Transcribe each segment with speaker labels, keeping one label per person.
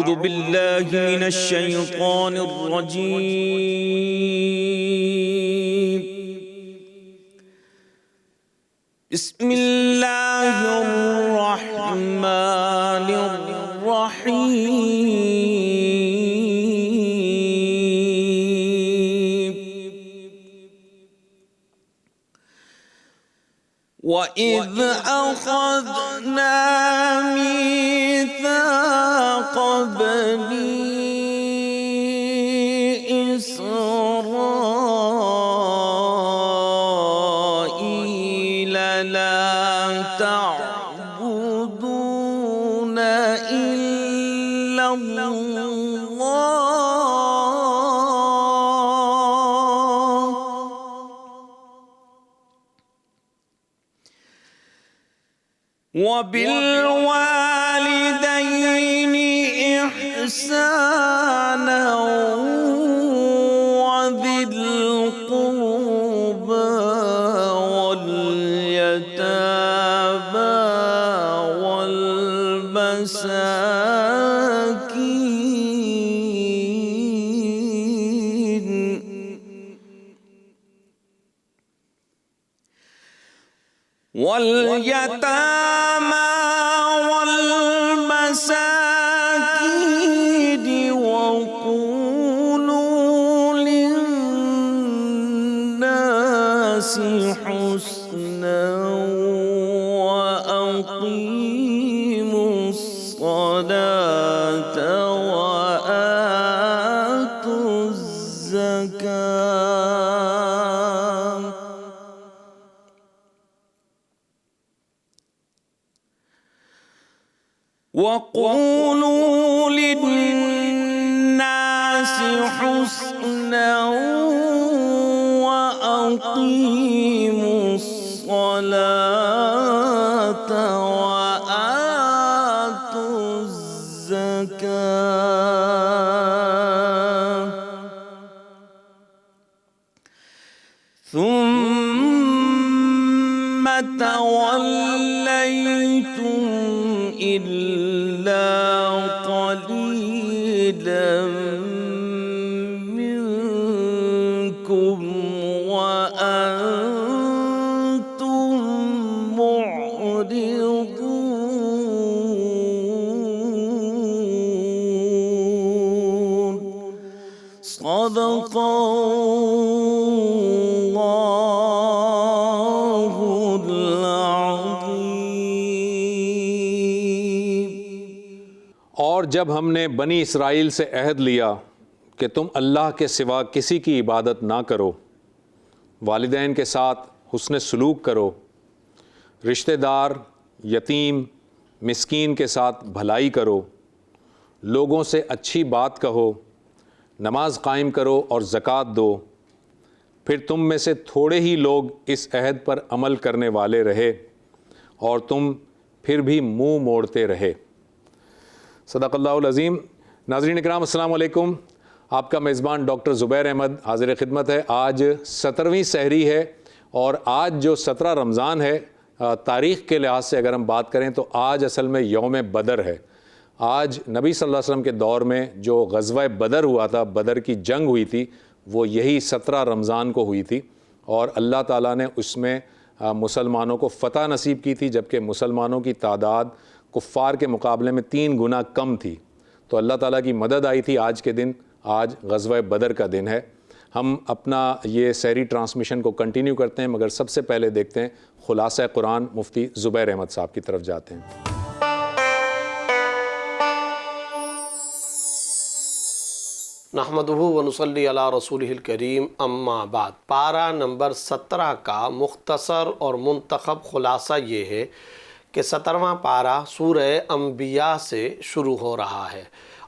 Speaker 1: أعوذ بالله من الشيطان الرجيم. بسم الله الرحمن الرحيم. وَإِذْ أَخَذْنَا مِيثَاقَ بَنِي إِسْرَائِيلَ لَا تَعْبُدُونَ إِلَّا اللَّهَ وَبِالْوَالِدَيْنِ إِحْسَانًا وَذِي الْقُرْبَى وَالْيَتَامَى وَالْمَسَاكِينِ وَقُولُوا لِلنَّاسِ حُسْنًا وَأَقِيمُوا الصَّلَاةَ وَآتُوا الزَّكَاةَ وَقُولُوا لِلنَّاسِ حُسْنًا وَأَقِيمُوا الصَّلَاةَ وَآتُوا الزَّكَاةَ ثُمَّ تَوَلَّيْتُمْ إِلَّا قَلِيلًا مِّنكُمْ وَأَنتُم مُّعْرِضُونَ. صدق اللہ العظیم.
Speaker 2: اور جب ہم نے بنی اسرائیل سے عہد لیا کہ تم اللہ کے سوا کسی کی عبادت نہ کرو، والدین کے ساتھ حسن سلوک کرو، رشتہ دار، یتیم، مسکین کے ساتھ بھلائی کرو، لوگوں سے اچھی بات کہو، نماز قائم کرو اور زکوٰۃ دو، پھر تم میں سے تھوڑے ہی لوگ اس عہد پر عمل کرنے والے رہے اور تم پھر بھی منہ موڑتے رہے. صدق اللہ العظیم. ناظرین اکرام السلام علیکم. آپ کا میزبان ڈاکٹر زبیر احمد حاضر خدمت ہے. آج 17ویں سحری ہے اور آج جو 17 رمضان ہے، تاریخ کے لحاظ سے اگر ہم بات کریں تو آج اصل میں یوم بدر ہے. آج نبی صلی اللہ علیہ وسلم کے دور میں جو غزوہ بدر ہوا تھا، بدر کی جنگ ہوئی تھی، وہ یہی 17 رمضان کو ہوئی تھی اور اللہ تعالیٰ نے اس میں مسلمانوں کو فتح نصیب کی تھی، جبکہ مسلمانوں کی تعداد کفار کے مقابلے میں 3 گنا کم تھی. تو اللہ تعالیٰ کی مدد آئی تھی. آج کے دن، آج غزوہ بدر کا دن ہے. ہم اپنا یہ سحری ٹرانسمیشن کو کنٹینیو کرتے ہیں، مگر سب سے پہلے دیکھتے ہیں خلاصہ قرآن. مفتی زبیر احمد صاحب کی طرف جاتے ہیں.
Speaker 3: نحمدہ ونصلی علی رسولہ الکریم، اما بعد. پارہ نمبر 17 کا مختصر اور منتخب خلاصہ یہ ہے کہ 17واں پارہ سورہ انبیاء سے شروع ہو رہا ہے.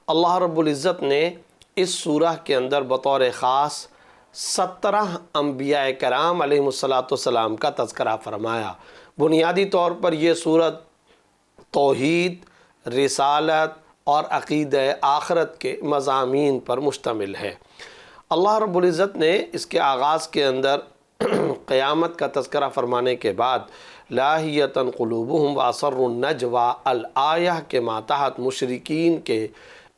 Speaker 3: اللہ رب العزت نے اس سورہ کے اندر بطور خاص 17 انبیاء کرام علیہ السلام کا تذکرہ فرمایا. بنیادی طور پر یہ سورت توحید، رسالت اور عقیدہ آخرت کے مضامین پر مشتمل ہے. اللہ رب العزت نے اس کے آغاز کے اندر قیامت کا تذکرہ فرمانے کے بعد لاہیۃ قلوبہم واسروا النجوى الآیہ کے ماتحت مشرکین کے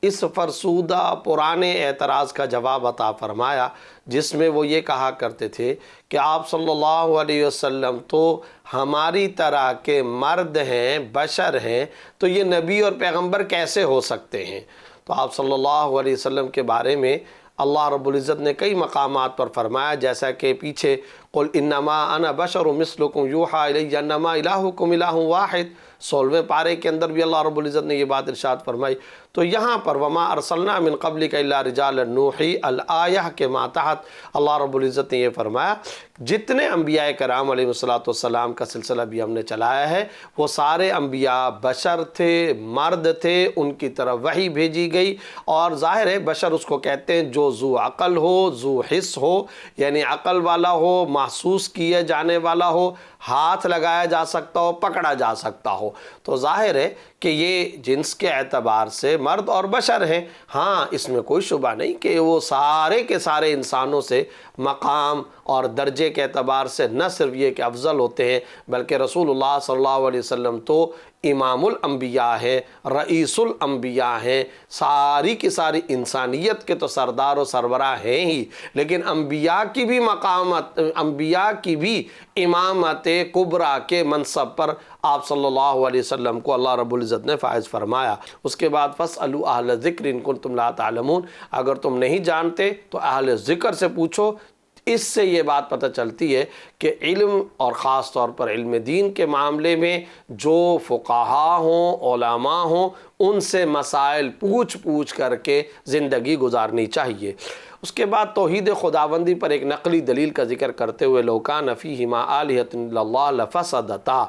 Speaker 3: اس فرسودہ پرانے اعتراض کا جواب عطا فرمایا جس میں وہ یہ کہا کرتے تھے کہ آپ صلی اللہ علیہ وسلم تو ہماری طرح کے مرد ہیں، بشر ہیں، تو یہ نبی اور پیغمبر کیسے ہو سکتے ہیں؟ تو آپ صلی اللہ علیہ وسلم کے بارے میں اللہ رب العزت نے کئی مقامات پر فرمایا، جیسا کہ پیچھے قل انما انا بشر مثلکم یوحی الی انما الہکم الہ واحد 16ویں پارے کے اندر بھی اللہ رب العزت نے یہ بات ارشاد فرمائی۔ تو یہاں پر وما ارسلنا من قبلک الا رجالا نوحی الآیہ کے ماتحت اللہ رب العزت نے یہ فرمایا جتنے انبیاء کرام علیہ السلام کا سلسلہ بھی ہم نے چلایا ہے وہ سارے انبیاء بشر تھے، مرد تھے، ان کی طرف وحی بھیجی گئی، اور ظاہر ہے بشر اس کو کہتے ہیں جو ذو عقل ہو، ذو حس ہو، یعنی عقل والا ہو، محسوس کیا جانے والا ہو، ہاتھ لگایا جا سکتا ہو، پکڑا جا سکتا ہو۔ تو ظاہر ہے کہ یہ جنس کے اعتبار سے مرد اور بشر ہیں۔ ہاں اس میں کوئی شبہ نہیں کہ وہ سارے کے سارے انسانوں سے مقام اور درجے کے اعتبار سے نہ صرف یہ کہ افضل ہوتے ہیں بلکہ رسول اللہ صلی اللہ علیہ وسلم تو امام الانبیاء ہے، رئیس الانبیاء ہیں، ساری کی ساری انسانیت کے تو سردار و سربراہ ہیں ہی، لیکن انبیاء کی بھی مقامت، انبیاء کی بھی امامت کبریٰ کے منصب پر آپ صلی اللہ علیہ وسلم کو اللہ رب العزت نے فائز فرمایا۔ اس کے بعد فاسألوا اہل الذکر ان کنتم لا تعلمون، اگر تم نہیں جانتے تو اہل ذکر سے پوچھو۔ اس سے یہ بات پتہ چلتی ہے کہ علم اور خاص طور پر علم دین کے معاملے میں جو فقہا ہوں، علماء ہوں، ان سے مسائل پوچھ کر کے زندگی گزارنی چاہیے۔ اس کے بعد توحید خداوندی پر ایک نقلی دلیل کا ذکر کرتے ہوئے لو کان فیہما آلہۃ الا اللہ لفسدتا،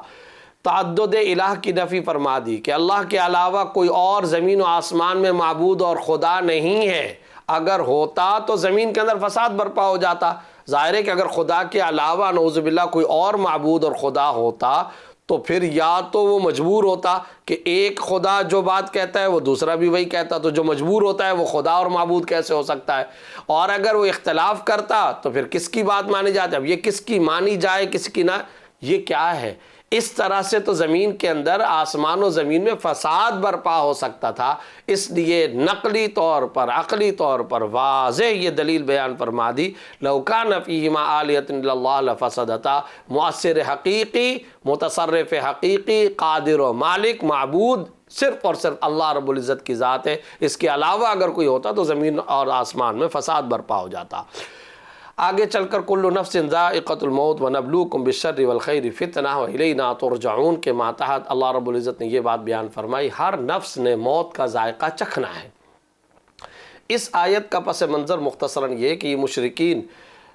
Speaker 3: تعدد الہ کی نفی فرما دی کہ اللہ کے علاوہ کوئی اور زمین و آسمان میں معبود اور خدا نہیں ہے۔ اگر ہوتا تو زمین کے اندر فساد برپا ہو جاتا۔ ظاہر ہے کہ اگر خدا کے علاوہ نعوذ باللہ کوئی اور معبود اور خدا ہوتا تو پھر یا تو وہ مجبور ہوتا کہ ایک خدا جو بات کہتا ہے وہ دوسرا بھی وہی کہتا، تو جو مجبور ہوتا ہے وہ خدا اور معبود کیسے ہو سکتا ہے؟ اور اگر وہ اختلاف کرتا تو پھر کس کی بات مانی جاتی؟ اب یہ کس کی مانی جائے کس کی نہ، یہ کیا ہے؟ اس طرح سے تو زمین کے اندر، آسمان و زمین میں فساد برپا ہو سکتا تھا۔ اس لیے نقلی طور پر، عقلی طور پر واضح یہ دلیل بیان فرما دی، لو کان فیہما آلہۃ الا اللہ لفسدتا، مؤثر حقیقی، متصرف حقیقی، قادر و مالک، معبود صرف اور صرف اللہ رب العزت کی ذات ہے۔ اس کے علاوہ اگر کوئی ہوتا تو زمین اور آسمان میں فساد برپا ہو جاتا۔ آگے چل کر کل نفس ذائقۃ الموت ونبلوکم بالشر والخیر فتنہ والینا ترجعون کے ماتحت اللہ رب العزت نے یہ بات بیان فرمائی، ہر نفس نے موت کا ذائقہ چکھنا ہے۔ اس آیت کا پس منظر مختصراً یہ کہ یہ مشرکین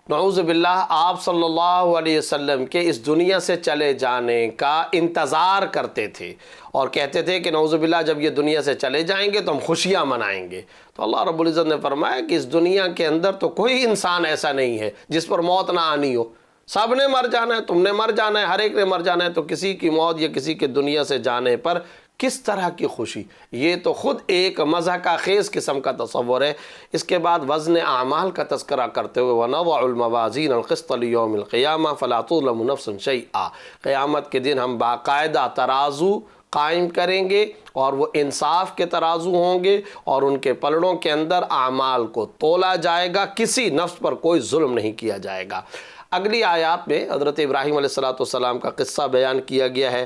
Speaker 3: نعوذ باللہ آپ صلی اللہ علیہ وسلم کے اس دنیا سے چلے جانے کا انتظار کرتے تھے اور کہتے تھے کہ نعوذ باللہ جب یہ دنیا سے چلے جائیں گے تو ہم خوشیاں منائیں گے۔ تو اللہ رب العزت نے فرمایا کہ اس دنیا کے اندر تو کوئی انسان ایسا نہیں ہے جس پر موت نہ آنی ہو، سب نے مر جانا ہے، تم نے مر جانا ہے، ہر ایک نے مر جانا ہے، تو کسی کی موت یا کسی کے دنیا سے جانے پر کس طرح کی خوشی؟ یہ تو خود ایک مضحکہ خیز قسم کا تصور ہے۔ اس کے بعد وزن اعمال کا تذکرہ کرتے ہوئے وَنَضَعُ الْمَوَازِينَ الْقِسْطَ لِيَوْمِ الْقِيَامَةِ فَلَا تُظْلَمُ نَفْسٌ شَيْئًا، قیامت کے دن ہم باقاعدہ ترازو قائم کریں گے اور وہ انصاف کے ترازو ہوں گے اور ان کے پلڑوں کے اندر اعمال کو تولا جائے گا، کسی نفس پر کوئی ظلم نہیں کیا جائے گا۔ اگلی آیات میں حضرت ابراہیم علیہ السلام کا قصہ بیان کیا گیا ہے۔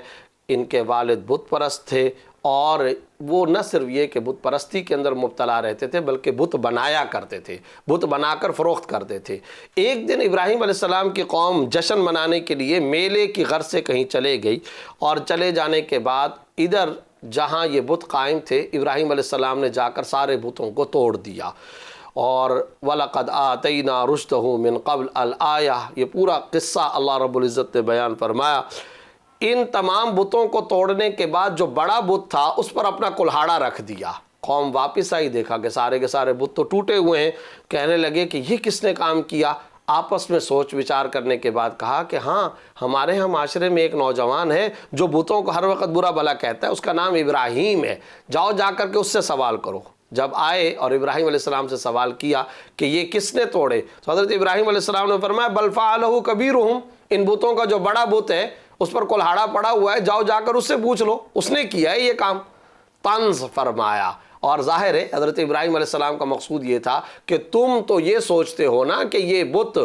Speaker 3: ان کے والد بت پرست تھے اور وہ نہ صرف یہ کہ بت پرستی کے اندر مبتلا رہتے تھے بلکہ بت بنایا کرتے تھے، بت بنا کر فروخت کرتے تھے۔ ایک دن ابراہیم علیہ السلام کی قوم جشن منانے کے لیے میلے کی غرض سے کہیں چلے گئی، اور چلے جانے کے بعد ادھر جہاں یہ بت قائم تھے ابراہیم علیہ السلام نے جا کر سارے بتوں کو توڑ دیا، اور وَلَقَدْ آتَيْنَا رُشْدَهُ مِنْ قَبْلِ الْآیَہ، یہ پورا قصہ اللہ رب العزت نے بیان فرمایا۔ ان تمام بتوں کو توڑنے کے بعد جو بڑا بت تھا اس پر اپنا کلہاڑا رکھ دیا۔ قوم واپس آئی، دیکھا کہ سارے کے سارے بت تو ٹوٹے ہوئے ہیں، کہنے لگے کہ یہ کس نے کام کیا؟ آپس میں سوچ وچار کرنے کے بعد کہا کہ ہاں ہمارے ہاں معاشرے میں ایک نوجوان ہے جو بتوں کو ہر وقت برا بھلا کہتا ہے، اس کا نام ابراہیم ہے، جاؤ جا کر کے اس سے سوال کرو۔ جب آئے اور ابراہیم علیہ السلام سے سوال کیا کہ یہ کس نے توڑے، تو حضرت ابراہیم علیہ السلام نے فرمایا بل فعلہ کبیرہم، ان بتوں کا جو بڑا بت ہے اس پر کلہاڑا پڑا ہوا ہے، جاؤ جا کر اس سے پوچھ لو، اس نے کیا ہے یہ کام۔ طنز فرمایا اور ظاہر ہے حضرت ابراہیم علیہ السلام کا مقصود یہ تھا کہ تم تو یہ سوچتے ہو نا کہ یہ بت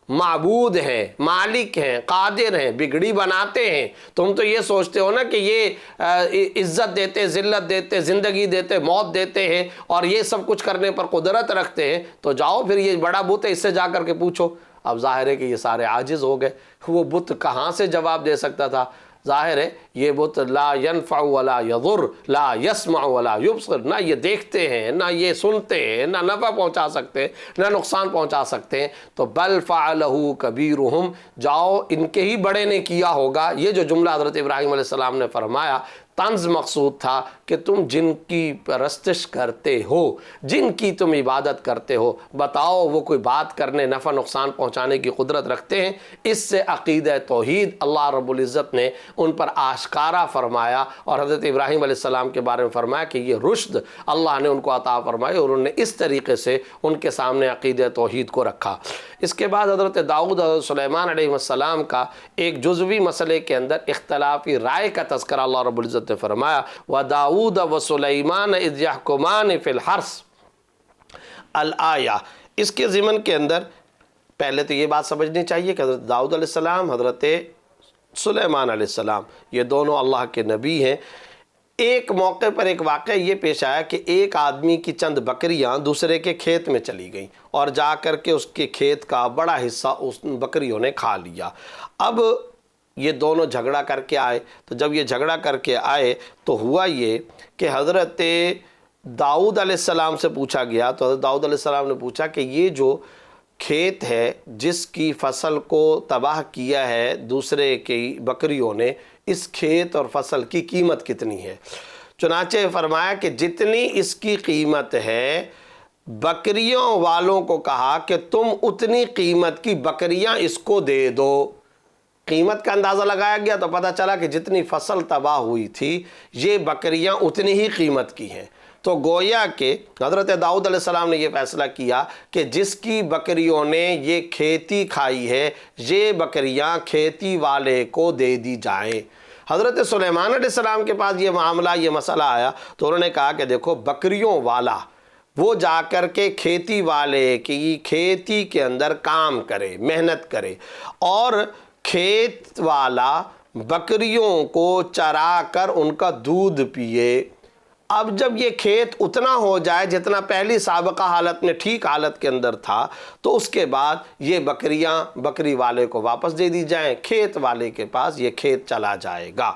Speaker 3: معبود ہیں، مالک ہیں، قادر ہیں، بگڑی بناتے ہیں، تم تو یہ سوچتے ہو نا کہ یہ عزت دیتے، ذلت دیتے، زندگی دیتے، موت دیتے ہیں اور یہ سب کچھ کرنے پر قدرت رکھتے ہیں، تو جاؤ پھر یہ بڑا بت ہے اس سے جا کر کے پوچھو۔ اب ظاہر ہے کہ یہ سارے عاجز ہو گئے، وہ بت کہاں سے جواب دے سکتا تھا؟ ظاہر ہے یہ بت لا ينفع ولا يضر، لا يسمع ولا يبصر، نہ یہ دیکھتے ہیں، نہ یہ سنتے ہیں، نہ نفع پہنچا سکتے ہیں، نہ نقصان پہنچا سکتے ہیں۔ تو بل فعلہ کبیرہم، جاؤ ان کے ہی بڑے نے کیا ہوگا۔ یہ جو جملہ حضرت ابراہیم علیہ السلام نے فرمایا طنز مقصود تھا کہ تم جن کی پرستش کرتے ہو، جن کی تم عبادت کرتے ہو، بتاؤ وہ کوئی بات کرنے، نفع نقصان پہنچانے کی قدرت رکھتے ہیں؟ اس سے عقیدہ توحید اللہ رب العزت نے ان پر آشکارا فرمایا اور حضرت ابراہیم علیہ السلام کے بارے میں فرمایا کہ یہ رشد اللہ نے ان کو عطا فرمائی اور انہوں نے اس طریقے سے ان کے سامنے عقیدہ توحید کو رکھا۔ اس کے بعد حضرت داؤد حضرت سلیمان علیہ السلام کا ایک جزوی مسئلے کے اندر اختلافی رائے کا تذکرہ اللہ رب العزت نے فرمایا، وَدَاؤُدَ وَسُلَيْمَانَ إِذْ يَحْكُمَانِ فِي الْحَرْثِ الآیہ۔ اس کے ضمن کے اندر پہلے تو یہ بات سمجھنی چاہیے کہ حضرت داؤد علیہ السلام، حضرت سلیمان علیہ السلام، یہ دونوں اللہ کے نبی ہیں۔ ایک موقع پر ایک واقعہ یہ پیش آیا کہ ایک آدمی کی چند بکریاں دوسرے کے کھیت میں چلی گئیں اور جا کر کے اس کے کھیت کا بڑا حصہ اس بکریوں نے کھا لیا۔ اب یہ دونوں جھگڑا کر کے آئے، تو جب یہ جھگڑا کر کے آئے تو ہوا یہ کہ حضرت داؤد علیہ السلام سے پوچھا گیا، تو حضرت داؤد علیہ السلام نے پوچھا کہ یہ جو کھیت ہے جس کی فصل کو تباہ کیا ہے دوسرے کی بکریوں نے، اس کھیت اور فصل کی قیمت کتنی ہے؟ چنانچہ فرمایا کہ جتنی اس کی قیمت ہے، بکریوں والوں کو کہا کہ تم اتنی قیمت کی بکریاں اس کو دے دو۔ قیمت کا اندازہ لگایا گیا تو پتہ چلا کہ جتنی فصل تباہ ہوئی تھی یہ بکریاں اتنی ہی قیمت کی ہیں۔ تو گویا کہ حضرت داؤد علیہ السلام نے یہ فیصلہ کیا کہ جس کی بکریوں نے یہ کھیتی کھائی ہے، یہ بکریاں کھیتی والے کو دے دی جائیں۔ حضرت سلیمان علیہ السلام کے پاس یہ معاملہ، یہ مسئلہ آیا تو انہوں نے کہا کہ دیکھو بکریوں والا وہ جا کر کے کھیتی والے کی کھیتی کے اندر کام کرے، محنت کرے، اور کھیت والا بکریوں کو چرا کر ان کا دودھ پیے۔ اب جب یہ کھیت اتنا ہو جائے جتنا پہلی سابقہ حالت میں ٹھیک حالت کے اندر تھا، تو اس کے بعد یہ بکریاں بکری والے کو واپس دے دی جائیں، کھیت والے کے پاس یہ کھیت چلا جائے گا۔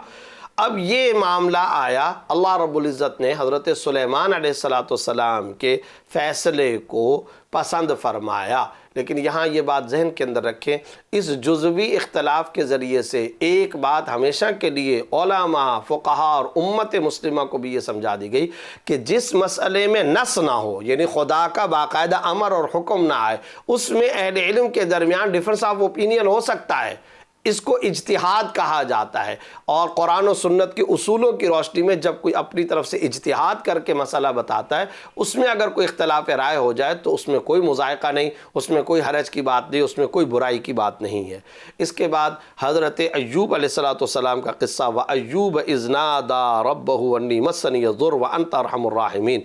Speaker 3: اب یہ معاملہ آیا، اللہ رب العزت نے حضرت سلیمان علیہ السلام کے فیصلے کو پسند فرمایا۔ لیکن یہاں یہ بات ذہن کے اندر رکھیں، اس جزوی اختلاف کے ذریعے سے ایک بات ہمیشہ کے لیے علماء، فقہاء اور امت مسلمہ کو بھی یہ سمجھا دی گئی کہ جس مسئلے میں نص نہ ہو، یعنی خدا کا باقاعدہ امر اور حکم نہ آئے، اس میں اہل علم کے درمیان ڈیفرنس آف اوپینین ہو سکتا ہے، اس کو اجتہاد کہا جاتا ہے۔ اور قرآن و سنت کے اصولوں کی روشنی میں جب کوئی اپنی طرف سے اجتہاد کر کے مسئلہ بتاتا ہے، اس میں اگر کوئی اختلاف رائے ہو جائے تو اس میں کوئی مذائقہ نہیں، اس میں کوئی حرج کی بات نہیں، اس میں کوئی برائی کی بات نہیں ہے۔ اس کے بعد حضرت ایوب علیہ السلام کا قصہ، وَأَيُّوبَ إِذْ نَادَى رَبَّهُ أَنِّي مَسَّنِيَ الضُّرُّ وَأَنْتَ أَرْحَمُ الرَّاحِمِينَ۔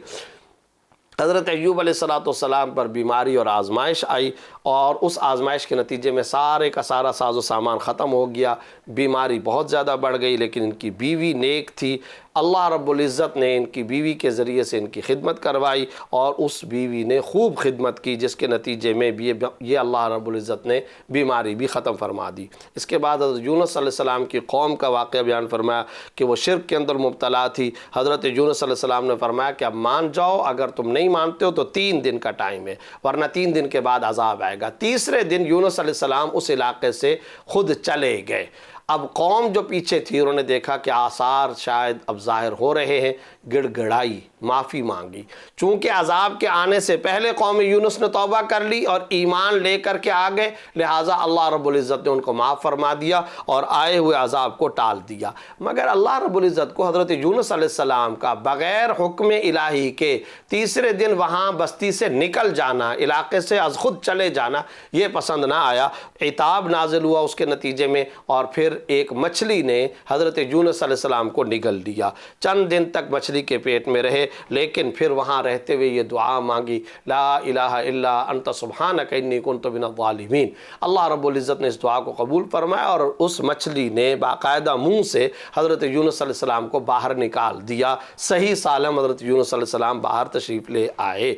Speaker 3: حضرت ایوب علیہ السلام پر بیماری اور آزمائش آئی، اور اس آزمائش کے نتیجے میں سارے کا سارا ساز و سامان ختم ہو گیا، بیماری بہت زیادہ بڑھ گئی، لیکن ان کی بیوی نیک تھی، اللہ رب العزت نے ان کی بیوی کے ذریعے سے ان کی خدمت کروائی، اور اس بیوی نے خوب خدمت کی، جس کے نتیجے میں یہ اللہ رب العزت نے بیماری بھی ختم فرما دی۔ اس کے بعد حضرت یونس علیہ السلام کی قوم کا واقعہ بیان فرمایا کہ وہ شرک کے اندر مبتلا تھی۔ حضرت یونس علیہ السلام نے فرمایا کہ اب مان جاؤ، اگر تم نہیں مانتے ہو تو 3 دن کا ٹائم ہے، ورنہ 3 دن کے بعد عذاب آئے گا۔ تیسرے دن یونس علیہ السلام اس علاقے سے خود چلے گئے۔ اب قوم جو پیچھے تھی انہوں نے دیکھا کہ آثار شاید اب ظاہر ہو رہے ہیں، گڑ گڑائی، معافی مانگی۔ چونکہ عذاب کے آنے سے پہلے قوم یونس نے توبہ کر لی اور ایمان لے کر کے آ گئے، لہٰذا اللہ رب العزت نے ان کو معاف فرما دیا اور آئے ہوئے عذاب کو ٹال دیا۔ مگر اللہ رب العزت کو حضرت یونس علیہ السلام کا بغیر حکم الہی کے تیسرے دن وہاں بستی سے نکل جانا، علاقے سے از خود چلے جانا، یہ پسند نہ آیا۔ عتاب نازل ہوا اس کے نتیجے میں، اور پھر ایک مچھلی نے حضرت یونس علیہ السلام کو نگل لیا. چند دن تک مچھلی کے پیٹ میں رہے، لیکن پھر وہاں رہتے ہوئے یہ دعا مانگی، لا الہ الا انت سبحانک انی کنت من الظالمین. اللہ رب العزت نے اس دعا کو قبول فرمایا اور اس مچھلی نے باقاعدہ منہ سے حضرت یونس علیہ السلام کو باہر نکال دیا. صحیح سالم حضرت یونس علیہ السلام باہر تشریف لے آئے.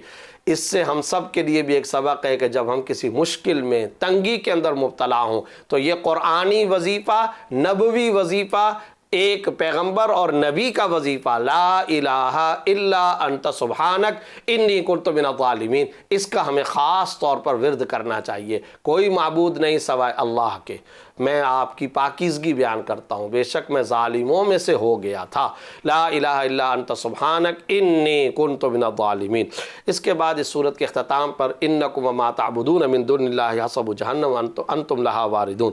Speaker 3: اس سے ہم سب کے لیے بھی ایک سبق ہے کہ جب ہم کسی مشکل میں، تنگی کے اندر مبتلا ہوں تو یہ قرآنی وظیفہ، نبوی وظیفہ، ایک پیغمبر اور نبی کا وظیفہ، لا الہ الا انت سبحانک انی کنت من الظالمین، اس کا ہمیں خاص طور پر ورد کرنا چاہیے. کوئی معبود نہیں سوائے اللہ کے. میں آپ کی پاکیزگی بیان کرتا ہوں، بے شک میں ظالموں میں سے ہو گیا تھا. لا الہ الا انت سبحانک انی کنت من الظالمین. اس کے بعد اس صورت کے اختتام پر انکم وما تعبدون من دون اللہ حسب جہنم انتم لہا واردون.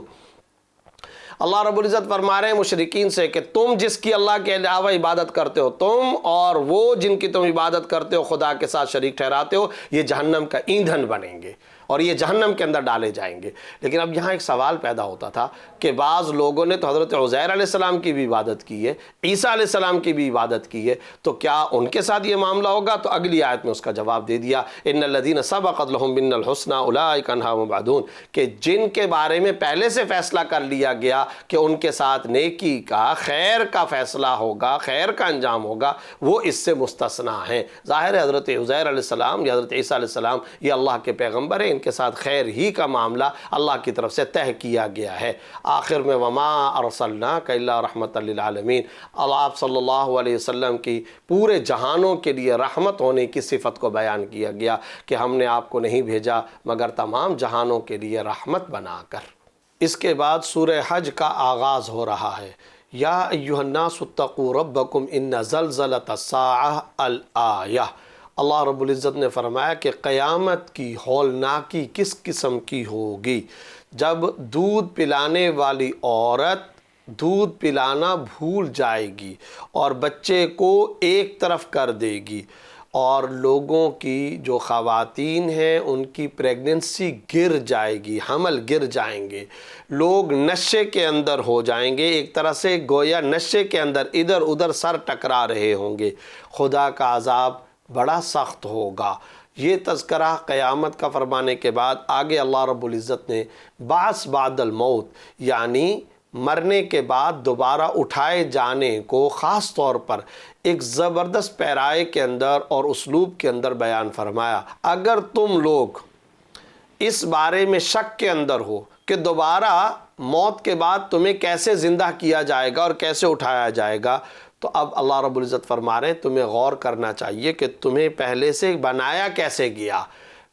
Speaker 3: اللہ رب العزت فرما رہے ہیں مشرکین سے کہ تم جس کی اللہ کے علاوہ عبادت کرتے ہو، تم اور وہ جن کی تم عبادت کرتے ہو خدا کے ساتھ شریک ٹھہراتے ہو، یہ جہنم کا ایندھن بنیں گے اور یہ جہنم کے اندر ڈالے جائیں گے. لیکن اب یہاں ایک سوال پیدا ہوتا تھا کہ بعض لوگوں نے تو حضرت عزیر علیہ السلام کی بھی عبادت کی ہے، عیسیٰ علیہ السلام کی بھی عبادت کی ہے، تو کیا ان کے ساتھ یہ معاملہ ہوگا؟ تو اگلی آیت میں اس کا جواب دے دیا، ان الذین سبقت لہم منا الحسنی اولئک عنہا مبعدون، کہ جن کے بارے میں پہلے سے فیصلہ کر لیا گیا کہ ان کے ساتھ نیکی کا، خیر کا فیصلہ ہوگا، خیر کا انجام ہوگا، وہ اس سے مستثنا ہیں. ظاہر ہے حضرت عزیر علیہ السلام یا حضرت عیسیٰ علیہ السلام یہ اللہ کے پیغمبر ہیں، ان کے ساتھ خیر ہی کا معاملہ اللہ کی طرف سے طے کیا گیا ہے. آخر میں وما ارسلناک الا رحمت للعالمین، آپ صلی اللہ علیہ وسلم کی پورے جہانوں کے لیے رحمت ہونے کی صفت کو بیان کیا گیا کہ ہم نے آپ کو نہیں بھیجا مگر تمام جہانوں کے لیے رحمت بنا کر. اس کے بعد سورہ حج کا آغاز ہو رہا ہے. یا ایھا الناس اتقوا ربکم ان زلزلۃ الساعۃ الآیہ. اللہ رب العزت نے فرمایا کہ قیامت کی ہولناکی کس قسم کی ہوگی جب دودھ پلانے والی عورت دودھ پلانا بھول جائے گی اور بچے کو ایک طرف کر دے گی، اور لوگوں کی جو خواتین ہیں ان کی پریگننسی گر جائے گی، حمل گر جائیں گے، لوگ نشے کے اندر ہو جائیں گے، ایک طرح سے گویا نشے کے اندر ادھر ادھر سر ٹکرا رہے ہوں گے. خدا کا عذاب بڑا سخت ہوگا. یہ تذکرہ قیامت کا فرمانے کے بعد آگے اللہ رب العزت نے بعث بعد الموت، یعنی مرنے کے بعد دوبارہ اٹھائے جانے کو خاص طور پر ایک زبردست پیرائے کے اندر اور اسلوب کے اندر بیان فرمایا. اگر تم لوگ اس بارے میں شک کے اندر ہو کہ دوبارہ موت کے بعد تمہیں کیسے زندہ کیا جائے گا اور کیسے اٹھایا جائے گا، تو اب اللہ رب العزت فرما رہے ہیں تمہیں غور کرنا چاہیے کہ تمہیں پہلے سے بنایا کیسے گیا.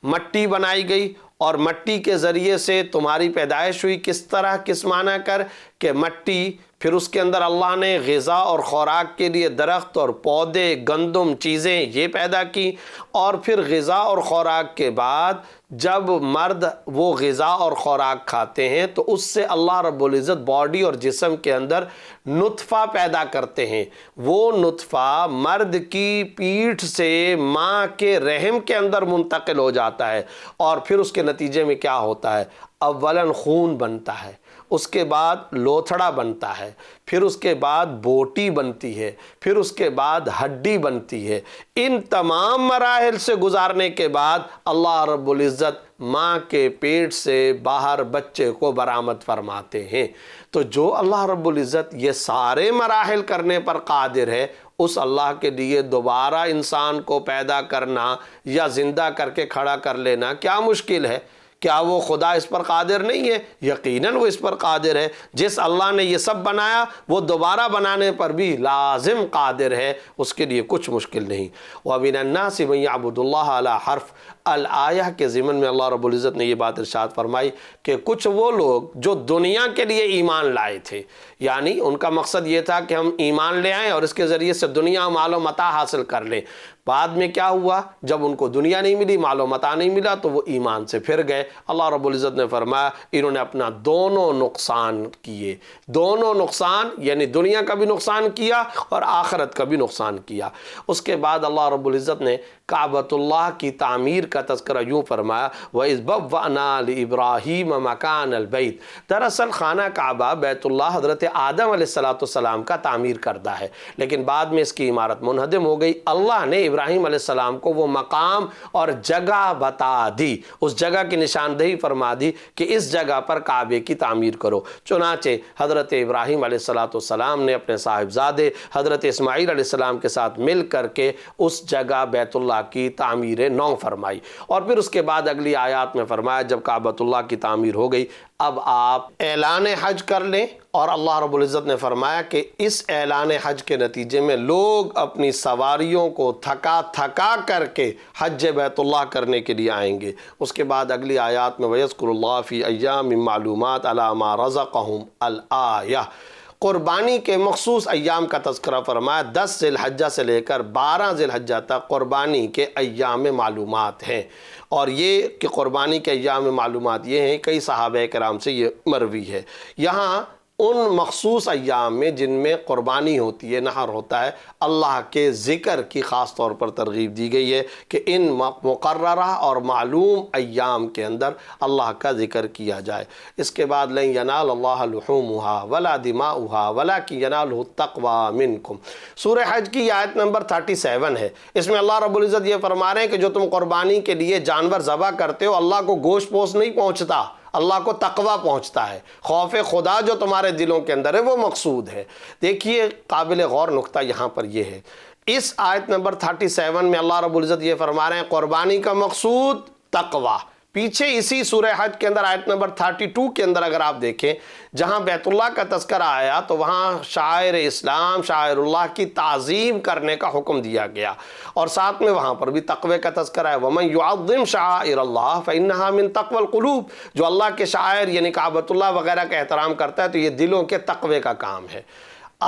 Speaker 3: مٹی بنائی گئی اور مٹی کے ذریعے سے تمہاری پیدائش ہوئی. کس طرح، کس معنی کر کہ مٹی، پھر اس کے اندر اللہ نے غذا اور خوراک کے لیے درخت اور پودے، گندم، چیزیں یہ پیدا کی، اور پھر غذا اور خوراک کے بعد جب مرد وہ غذا اور خوراک کھاتے ہیں تو اس سے اللہ رب العزت باڈی اور جسم کے اندر نطفہ پیدا کرتے ہیں. وہ نطفہ مرد کی پیٹھ سے ماں کے رحم کے اندر منتقل ہو جاتا ہے، اور پھر اس کے نتیجے میں کیا ہوتا ہے؟ اولاً خون بنتا ہے، اس کے بعد لوتھڑا بنتا ہے، پھر اس کے بعد بوٹی بنتی ہے، پھر اس کے بعد ہڈی بنتی ہے. ان تمام مراحل سے گزارنے کے بعد اللہ رب العزت ماں کے پیٹ سے باہر بچے کو برآمد فرماتے ہیں. تو جو اللہ رب العزت یہ سارے مراحل کرنے پر قادر ہے، اس اللہ کے لیے دوبارہ انسان کو پیدا کرنا یا زندہ کر کے کھڑا کر لینا کیا مشکل ہے؟ کیا وہ خدا اس پر قادر نہیں ہے؟ یقیناً وہ اس پر قادر ہے. جس اللہ نے یہ سب بنایا وہ دوبارہ بنانے پر بھی لازم قادر ہے، اس کے لیے کچھ مشکل نہیں. وَمِنَ النَّاسِ مَن يَعْبُدُ اللَّهَ عَلَى حَرْفٍ الآیہ کے ضمن میں اللہ رب العزت نے یہ بات ارشاد فرمائی کہ کچھ وہ لوگ جو دنیا کے لیے ایمان لائے تھے، یعنی ان کا مقصد یہ تھا کہ ہم ایمان لے آئیں اور اس کے ذریعے سے دنیا مال و متاع حاصل کر لیں، بعد میں کیا ہوا؟ جب ان کو دنیا نہیں ملی، مال و متاع نہیں ملا، تو وہ ایمان سے پھر گئے۔ اللہ رب العزت نے فرمایا انہوں نے اپنا دونوں نقصان کیے، دونوں نقصان، یعنی دنیا کا بھی نقصان کیا اور آخرت کا بھی نقصان کیا۔ اس کے بعد اللہ رب العزت نے کعبۃ اللہ کی تعمیر کا تذکرہ یوں فرمایا وَإِذْ بَوَّأْنَا لِإِبْرَاهِيمَ مَكَانَ الْبَيْتِ۔ دراصل خانہ کعبہ بیت اللہ حضرت آدم علیہ السلام کا تعمیر کردہ ہے، لیکن بعد میں اس کی عمارت منہدم ہو گئی۔ اللہ نے ابراہیم علیہ السلام کو وہ مقام اور جگہ بتا دی، اس جگہ کی نشاندہی فرما دی کہ اس جگہ پر کعبے کی تعمیر کرو۔ چنانچہ حضرت ابراہیم علیہ السلام نے اپنے صاحبزادے حضرت اسماعیل علیہ السلام کے ساتھ مل کر کے اس جگہ بیت اللہ کی تعمیر نو فرمائی، اور پھر اس کے بعد اگلی آیات میں فرمایا جب کعبۃ اللہ کی تعمیر ہو گئی اب آپ اعلان حج کر لیں، اور اللہ رب العزت نے فرمایا کہ اس اعلان حج کے نتیجے میں لوگ اپنی سواریوں کو تھکا کر کے حج بیت اللہ کرنے کے لیے آئیں گے۔ اس کے بعد اگلی آیات میں وَيَذْكُرُ اللَّهَ فِي أَيَّامٍ مَّعْلُومَاتٍ عَلَىٰ مَا رَزَقَهُمْ الْآيَةِ۔ قربانی کے مخصوص ایام کا تذکرہ فرمایا، 10 ذی الحجہ سے لے کر 12 ذی الحجہ تک قربانی کے ایام معلومات ہیں، اور یہ کہ قربانی کے ایام معلومات یہ ہیں، کئی صحابہ کرام سے یہ مروی ہے۔ یہاں ان مخصوص ایام میں جن میں قربانی ہوتی ہے، نحر ہوتا ہے، اللہ کے ذکر کی خاص طور پر ترغیب دی گئی ہے کہ ان مقررہ اور معلوم ایام کے اندر اللہ کا ذکر کیا جائے۔ اس کے بعد لَن يَنَالَ اللَّهَ لُحُومُهَا وَلَا دِمَاؤُهَا وَلَكِنْ يَنَالُهُ التَّقْوَىٰ مِنْكُمْ۔ سورہ حج کی آیت نمبر 37 ہے، اس میں اللہ رب العزت یہ فرما رہے ہیں کہ جو تم قربانی کے لیے جانور ذبح کرتے ہو، اللہ کو گوشت پوست نہیں پہنچتا، اللہ کو تقوی پہنچتا ہے، خوف خدا جو تمہارے دلوں کے اندر ہے وہ مقصود ہے۔ دیکھیے قابل غور نقطہ یہاں پر یہ ہے، اس آیت نمبر 37 میں اللہ رب العزت یہ فرما رہے ہیں قربانی کا مقصود تقوی۔ پیچھے اسی سورہ حج کے اندر آیت نمبر 32 کے اندر اگر آپ دیکھیں، جہاں بیت اللہ کا تذکرہ آیا تو وہاں شاعر اسلام، شاعر اللہ کی تعظیم کرنے کا حکم دیا گیا، اور ساتھ میں وہاں پر بھی تقوی کا تذکرہ ہے وَمَن يُعَظِّمْ شَعَائِرَ اللَّهِ فَإِنَّهَا مِن تَقْوَى الْقُلُوبِ۔ جو اللہ کے شاعر یعنی کعبۃ اللہ وغیرہ کا احترام کرتا ہے تو یہ دلوں کے تقوی کا کام ہے۔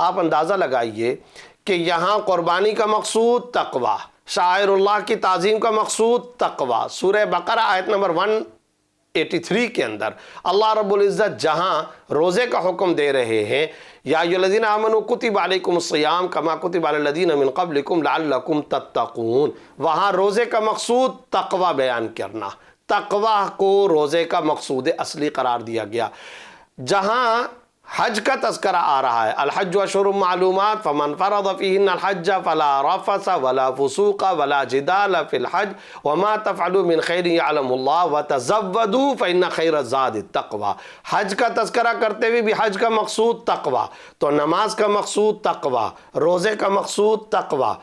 Speaker 3: آپ اندازہ لگائیے کہ یہاں قربانی کا مقصود تقوی، شاعر اللہ کی تعظیم کا مقصود تقوی۔ سورہ بقرہ آیت نمبر 183 کے اندر اللہ رب العزت جہاں روزے کا حکم دے رہے ہیں، یا ایھا الذین آمنوا کتب علیکم الصیام کما کتب علی الذین من قبلکم لعلکم تتقون، وہاں روزے کا مقصود تقوی بیان کرنا، تقوی کو روزے کا مقصود اصلی قرار دیا گیا۔ جہاں حج کا تذکرہ آ رہا ہے، الحج اشہر معلومات فمن فرض فیہن الحج فلا رفث ولا فسوق ولا جدال فی الحج وما تفعلوا من خیر یعلم اللہ وتزودوا فإن خیر الزاد التقوی۔ حج کا تذکرہ کرتے ہوئے بھی حج کا مقصود تقوی، تو نماز کا مقصود تقوی، روزے کا مقصود تقوی،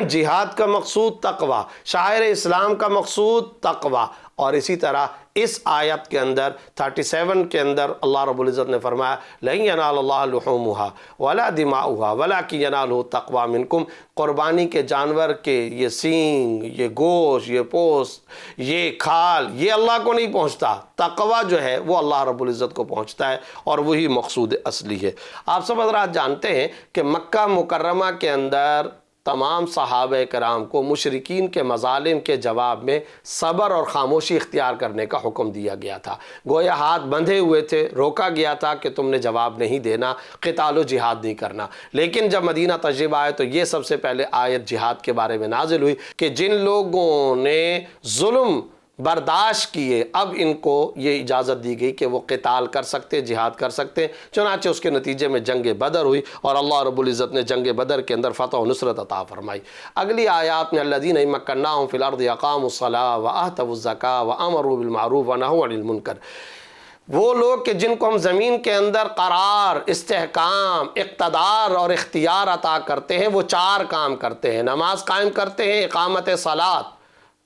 Speaker 3: جہاد کا مقصود تقوی، شاعر اسلام کا مقصود تقوی، اور اسی طرح اس آیت کے اندر 37 کے اندر اللہ رب العزت نے فرمایا لَن يَنَالَ اللَّهَ لُحُومُهَا وَلَا دِمَاؤُهَا وَلَكِنْ يَنَالُهُ التَّقْوَىٰ مِنْكُمْ۔ قربانی کے جانور کے یہ سینگ، یہ گوشت، یہ پوست، یہ کھال، یہ اللہ کو نہیں پہنچتا، تقوی جو ہے وہ اللہ رب العزت کو پہنچتا ہے، اور وہی مقصود اصلی ہے۔ آپ سب حضرات جانتے ہیں کہ مکہ مکرمہ کے اندر تمام صحابہ کرام کو مشرکین کے مظالم کے جواب میں صبر اور خاموشی اختیار کرنے کا حکم دیا گیا تھا، گویا ہاتھ بندھے ہوئے تھے، روکا گیا تھا کہ تم نے جواب نہیں دینا، قتال و جہاد نہیں کرنا۔ لیکن جب مدینہ تشریف آئے تو یہ سب سے پہلے آیت جہاد کے بارے میں نازل ہوئی کہ جن لوگوں نے ظلم برداشت کیے اب ان کو یہ اجازت دی گئی کہ وہ قتال کر سکتے، جہاد کر سکتے۔ چنانچہ اس کے نتیجے میں جنگ بدر ہوئی، اور اللہ رب العزت نے جنگ بدر کے اندر فتح و نصرت عطا فرمائی۔ اگلی آیات میں الذین ان مکناہم فی الارض اقاموا الصلاۃ وآتوا الزکاۃ وامروا بالمعروف ونہوا عن المنکر، وہ لوگ کہ جن کو ہم زمین کے اندر قرار، استحکام، اقتدار اور اختیار عطا کرتے ہیں، وہ 4 کام کرتے ہیں، نماز قائم کرتے ہیں، اقامت صلاۃ،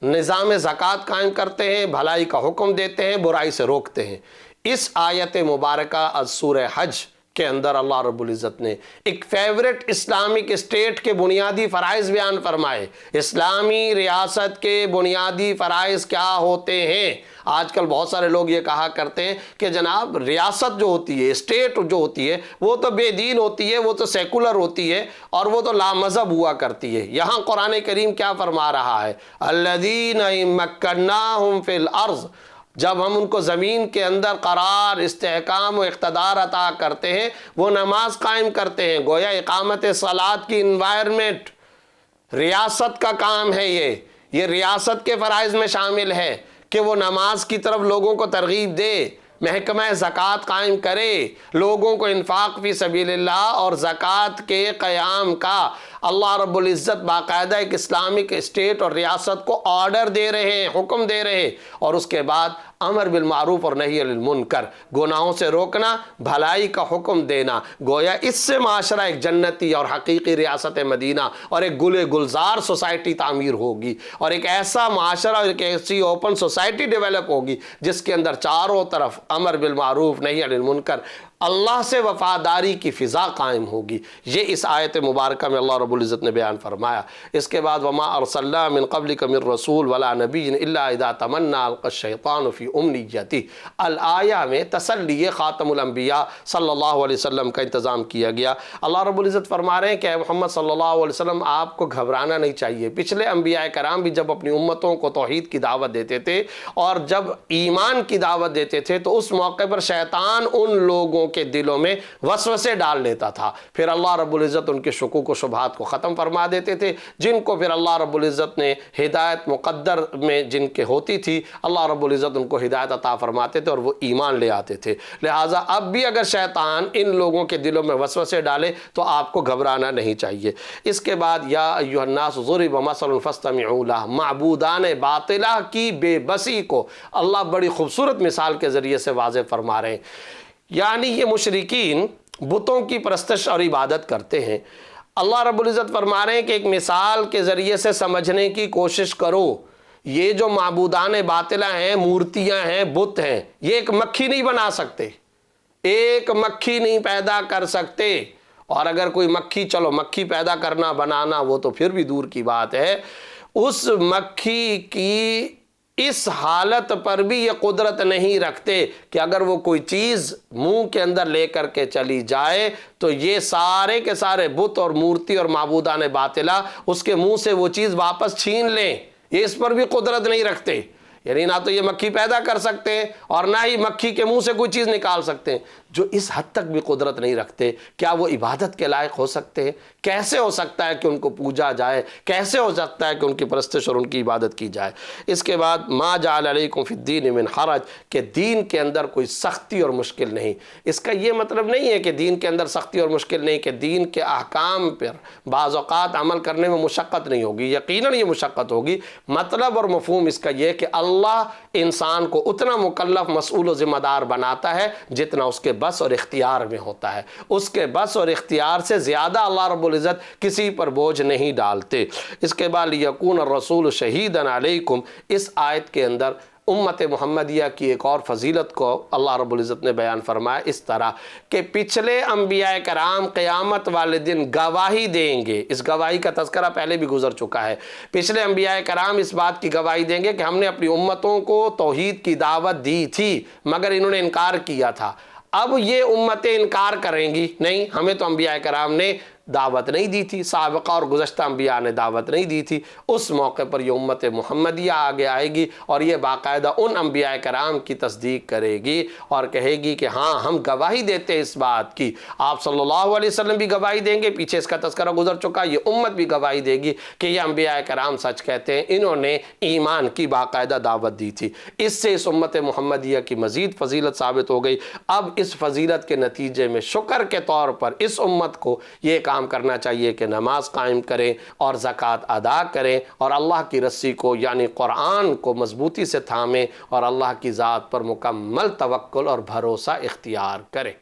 Speaker 3: نظام زکوٰۃ قائم کرتے ہیں، بھلائی کا حکم دیتے ہیں، برائی سے روکتے ہیں۔ اس آیت مبارکہ از سورہ حج کے اندر اللہ رب العزت نے ایک فیورٹ اسلامک اسٹیٹ کے بنیادی فرائض بیان فرمائے۔ اسلامی ریاست کے بنیادی فرائض کیا ہوتے ہیں؟ آج کل بہت سارے لوگ یہ کہا کرتے ہیں کہ جناب ریاست جو ہوتی ہے، اسٹیٹ جو ہوتی ہے، وہ تو بے دین ہوتی ہے، وہ تو سیکولر ہوتی ہے اور وہ تو لامذہب ہوا کرتی ہے۔ یہاں قرآن کریم کیا فرما رہا ہے؟ الذین مکناہم فی الارض، جب ہم ان کو زمین کے اندر قرار، استحکام و اقتدار عطا کرتے ہیں، وہ نماز قائم کرتے ہیں۔ گویا اقامت صلاۃ کی انوائرمنٹ ریاست کا کام ہے، یہ ریاست کے فرائض میں شامل ہے کہ وہ نماز کی طرف لوگوں کو ترغیب دے، محکمہ زکوٰۃ قائم کرے، لوگوں کو انفاق فی سبیل اللہ اور زکوٰۃ کے قیام کا اللہ رب العزت باقاعدہ ایک اسلامک اسٹیٹ اور ریاست کو آرڈر دے رہے ہیں، حکم دے رہے ہیں، اور اس کے بعد امر بالمعروف اور نہی عن المنکر، گناہوں سے روکنا، بھلائی کا حکم دینا۔ گویا اس سے معاشرہ ایک جنتی اور حقیقی ریاست مدینہ اور ایک گل گلزار سوسائٹی تعمیر ہوگی، اور ایک ایسا معاشرہ اور ایک ایسی اوپن سوسائٹی ڈیولپ ہوگی جس کے اندر چاروں طرف امر بالمعروف نہی عن المنکر، اللہ سے وفاداری کی فضا قائم ہوگی۔ یہ اس آیت مبارکہ میں اللہ رب العزت نے بیان فرمایا۔ اس کے بعد وما ارسلنا من قبلک من رسول ولا نبی الا اذا تمنى القى الشیطان فی امنیتہ، الآیہ میں تسلی خاتم الانبیاء صلی اللہ علیہ وسلم کا انتظام کیا گیا۔ اللہ رب العزت فرما رہے ہیں کہ اے محمد صلی اللہ علیہ وسلم، آپ کو گھبرانا نہیں چاہیے۔ پچھلے انبیاء کرام بھی جب اپنی امتوں کو توحید کی دعوت دیتے تھے اور جب ایمان کی دعوت دیتے تھے تو اس موقع پر شیطان ان لوگوں کے دلوں میں وسوسے ڈال لیتا تھا، پھر اللہ رب العزت ان کے شکوک و شبہات کو ختم فرما دیتے تھے، جن کو پھر اللہ رب العزت نے ہدایت مقدر میں جن کے ہوتی تھی، اللہ رب العزت ان کو ہدایت عطا فرماتے تھے اور وہ ایمان لے آتے تھے۔ لہٰذا اب بھی اگر شیطان ان لوگوں کے دلوں میں وسوسے ڈالے تو آپ کو گھبرانا نہیں چاہیے۔ اس کے بعد یا ایھا الناس ضرب مثل فاستمعوا لہ، معبودان باطلہ کی بے بسی کو اللہ بڑی خوبصورت مثال کے ذریعے سے واضح فرما رہے ہیں۔ یعنی یہ مشرکین بتوں کی پرستش اور عبادت کرتے ہیں۔ اللہ رب العزت فرما رہے ہیں کہ ایک مثال کے ذریعے سے سمجھنے کی کوشش کرو۔ یہ جو معبودان باطلہ ہیں، مورتیاں ہیں، بت ہیں، یہ ایک مکھی نہیں بنا سکتے، ایک مکھی نہیں پیدا کر سکتے۔ اور اگر کوئی مکھی، چلو مکھی پیدا کرنا بنانا وہ تو پھر بھی دور کی بات ہے، اس مکھی کی اس حالت پر بھی یہ قدرت نہیں رکھتے کہ اگر وہ کوئی چیز منہ کے اندر لے کر کے چلی جائے تو یہ سارے کے سارے بت اور مورتی اور معبودان باطلہ اس کے منہ سے وہ چیز واپس چھین لیں، یہ اس پر بھی قدرت نہیں رکھتے۔ یعنی نہ تو یہ مکھی پیدا کر سکتے ہیں اور نہ ہی مکھی کے منہ سے کوئی چیز نکال سکتے ہیں۔ جو اس حد تک بھی قدرت نہیں رکھتے، کیا وہ عبادت کے لائق ہو سکتے ہیں؟ کیسے ہو سکتا ہے کہ ان کو پوجا جائے؟ کیسے ہو سکتا ہے کہ ان کی پرستش اور ان کی عبادت کی جائے؟ اس کے بعد ما جعل علیکم فی الدین من حرج، کہ دین کے اندر کوئی سختی اور مشکل نہیں۔ اس کا یہ مطلب نہیں ہے کہ دین کے اندر سختی اور مشکل نہیں، کہ دین کے احکام پر بعض اوقات عمل کرنے میں مشقت نہیں ہوگی، یقیناً یہ مشقت ہوگی۔ مطلب اور مفہوم اس کا یہ کہ اللہ انسان کو اتنا مکلف، مسئول و ذمہ دار بناتا ہے جتنا اس کے بس اور اختیار میں ہوتا ہے۔ اس کے بس اور اختیار سے زیادہ اللہ رب العزت کسی پر بوجھ نہیں ڈالتے۔ اس کے بعد لیکون الرسول شہیدا علیکم، اس آیت کے اندر امت محمدیہ کی ایک اور فضیلت کو اللہ رب العزت نے بیان فرمایا اس طرح کہ پچھلے انبیاء کرام قیامت والے دن گواہی دیں گے۔ اس گواہی کا تذکرہ پہلے بھی گزر چکا ہے۔ پچھلے انبیاء کرام اس بات کی گواہی دیں گے کہ ہم نے اپنی امتوں کو توحید کی دعوت دی تھی مگر انہوں نے انکار کیا تھا۔ اب یہ امتیں انکار کریں گی، نہیں ہمیں تو انبیاء کرام نے دعوت نہیں دی تھی، سابقہ اور گزشتہ انبیاء نے دعوت نہیں دی تھی۔ اس موقع پر یہ امت محمدیہ آگے آئے گی اور یہ باقاعدہ ان انبیاء کرام کی تصدیق کرے گی اور کہے گی کہ ہاں ہم گواہی دیتے ہیں اس بات کی۔ آپ صلی اللہ علیہ وسلم بھی گواہی دیں گے، پیچھے اس کا تذکرہ گزر چکا، یہ امت بھی گواہی دے گی کہ یہ انبیاء کرام سچ کہتے ہیں، انہوں نے ایمان کی باقاعدہ دعوت دی تھی۔ اس سے اس امت محمدیہ کی مزید فضیلت ثابت ہو گئی۔ اب اس فضیلت کے نتیجے میں شکر کے طور پر اس امت کو یہ کام کرنا چاہیے کہ نماز قائم کریں اور زکوٰۃ ادا کریں اور اللہ کی رسی کو یعنی قرآن کو مضبوطی سے تھامیں اور اللہ کی ذات پر مکمل توکل اور بھروسہ اختیار کریں۔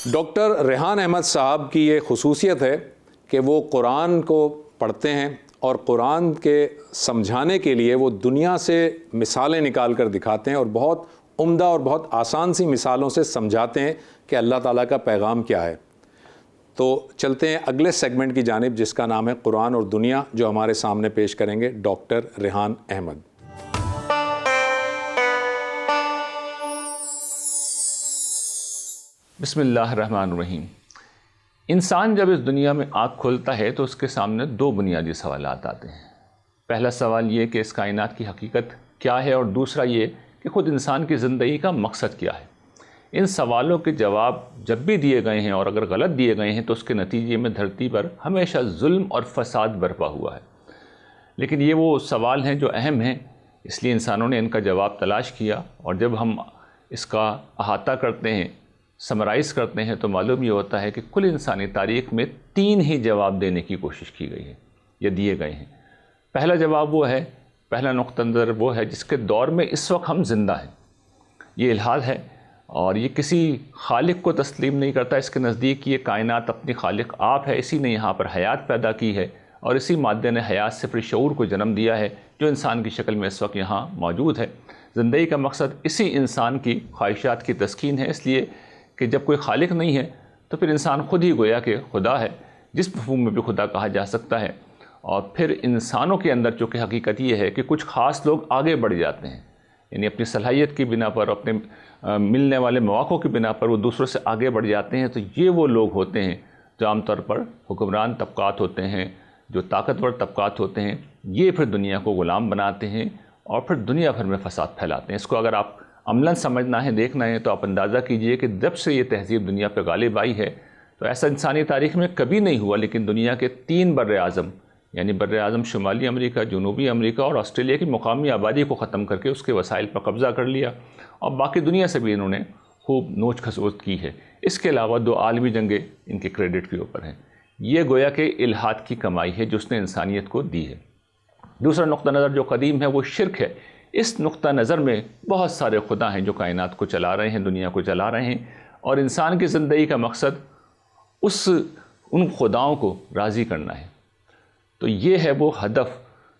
Speaker 2: ڈاکٹر ریحان احمد صاحب کی یہ خصوصیت ہے کہ وہ قرآن کو پڑھتے ہیں اور قرآن کے سمجھانے کے لیے وہ دنیا سے مثالیں نکال کر دکھاتے ہیں اور بہت عمدہ اور بہت آسان سی مثالوں سے سمجھاتے ہیں کہ اللہ تعالیٰ کا پیغام کیا ہے۔ تو چلتے ہیں اگلے سیگمنٹ کی جانب جس کا نام ہے قرآن اور دنیا، جو ہمارے سامنے پیش کریں گے ڈاکٹر ریحان احمد۔
Speaker 4: بسم اللہ الرحمن الرحیم۔ انسان جب اس دنیا میں آنکھ کھولتا ہے تو اس کے سامنے دو بنیادی سوالات آتے ہیں۔ پہلا سوال یہ کہ اس کائنات کی حقیقت کیا ہے، اور دوسرا یہ کہ خود انسان کی زندگی کا مقصد کیا ہے۔ ان سوالوں کے جواب جب بھی دیے گئے ہیں اور اگر غلط دیے گئے ہیں تو اس کے نتیجے میں دھرتی پر ہمیشہ ظلم اور فساد برپا ہوا ہے۔ لیکن یہ وہ سوال ہیں جو اہم ہیں، اس لیے انسانوں نے ان کا جواب تلاش کیا، اور جب ہم اس کا احاطہ کرتے ہیں، سمرائز کرتے ہیں، تو معلوم یہ ہوتا ہے کہ کل انسانی تاریخ میں 3 ہی جواب دینے کی کوشش کی گئی ہے یا دیے گئے ہیں۔ پہلا جواب وہ ہے، پہلا نقطہ نظر وہ ہے جس کے دور میں اس وقت ہم زندہ ہیں۔ یہ الحاد ہے اور یہ کسی خالق کو تسلیم نہیں کرتا۔ اس کے نزدیک یہ کائنات اپنی خالق آپ ہے، اسی نے یہاں پر حیات پیدا کی ہے اور اسی مادے نے حیات سے پھر شعور کو جنم دیا ہے جو انسان کی شکل میں اس وقت یہاں موجود ہے۔ زندگی کا مقصد اسی انسان کی خواہشات کی تسکین ہے، اس لیے کہ جب کوئی خالق نہیں ہے تو پھر انسان خود ہی گویا کہ خدا ہے، جس مفہوم میں بھی خدا کہا جا سکتا ہے۔ اور پھر انسانوں کے اندر چونکہ حقیقت یہ ہے کہ کچھ خاص لوگ آگے بڑھ جاتے ہیں، یعنی اپنی صلاحیت کی بنا پر، اپنے ملنے والے مواقع کی بنا پر وہ دوسروں سے آگے بڑھ جاتے ہیں۔ تو یہ وہ لوگ ہوتے ہیں جو عام طور پر حکمران طبقات ہوتے ہیں، جو طاقتور طبقات ہوتے ہیں، یہ پھر دنیا کو غلام بناتے ہیں اور پھر دنیا بھر میں فساد پھیلاتے ہیں۔ اس کو اگر آپ عملاً سمجھنا ہے، دیکھنا ہے، تو آپ اندازہ کیجئے کہ جب سے یہ تہذیب دنیا پہ غالب آئی ہے تو ایسا انسانی تاریخ میں کبھی نہیں ہوا، لیکن دنیا کے 3 بر اعظم یعنی بر اعظم شمالی امریکہ، جنوبی امریکہ اور آسٹریلیا کی مقامی آبادی کو ختم کر کے اس کے وسائل پر قبضہ کر لیا، اور باقی دنیا سے بھی انہوں نے خوب نوچ کھسوٹ کی ہے۔ اس کے علاوہ 2 عالمی جنگیں ان کے کریڈٹ کے اوپر ہیں۔ یہ گویا کہ الحاد کی کمائی ہے جو اس نے انسانیت کو دی ہے۔ دوسرا نقطہ نظر جو قدیم ہے وہ شرک ہے۔ اس نقطہ نظر میں بہت سارے خدا ہیں جو کائنات کو چلا رہے ہیں، دنیا کو چلا رہے ہیں، اور انسان کی زندگی کا مقصد ان خداؤں کو راضی کرنا ہے۔ تو یہ ہے وہ ہدف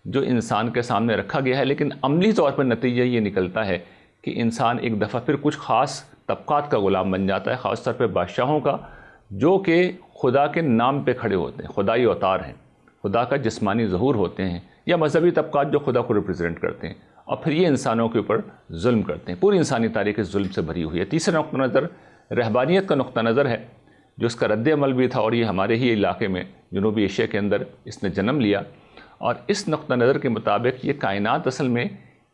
Speaker 4: جو انسان کے سامنے رکھا گیا ہے، لیکن عملی طور پر نتیجہ یہ نکلتا ہے کہ انسان ایک دفعہ پھر کچھ خاص طبقات کا غلام بن جاتا ہے، خاص طور پہ بادشاہوں کا، جو کہ خدا کے نام پہ کھڑے ہوتے ہیں، خدائی اوتار ہیں، خدا کا جسمانی ظہور ہوتے ہیں، یا مذہبی طبقات جو خدا کو ریپرزینٹ کرتے ہیں، اور پھر یہ انسانوں کے اوپر ظلم کرتے ہیں۔ پوری انسانی تاریخ اس ظلم سے بھری ہوئی ہے۔ تیسرا نقطہ نظر رہبانیت کا نقطہ نظر ہے، جو اس کا رد عمل بھی تھا، اور یہ ہمارے ہی علاقے میں جنوبی ایشیا کے اندر اس نے جنم لیا۔ اور اس نقطہ نظر کے مطابق یہ کائنات اصل میں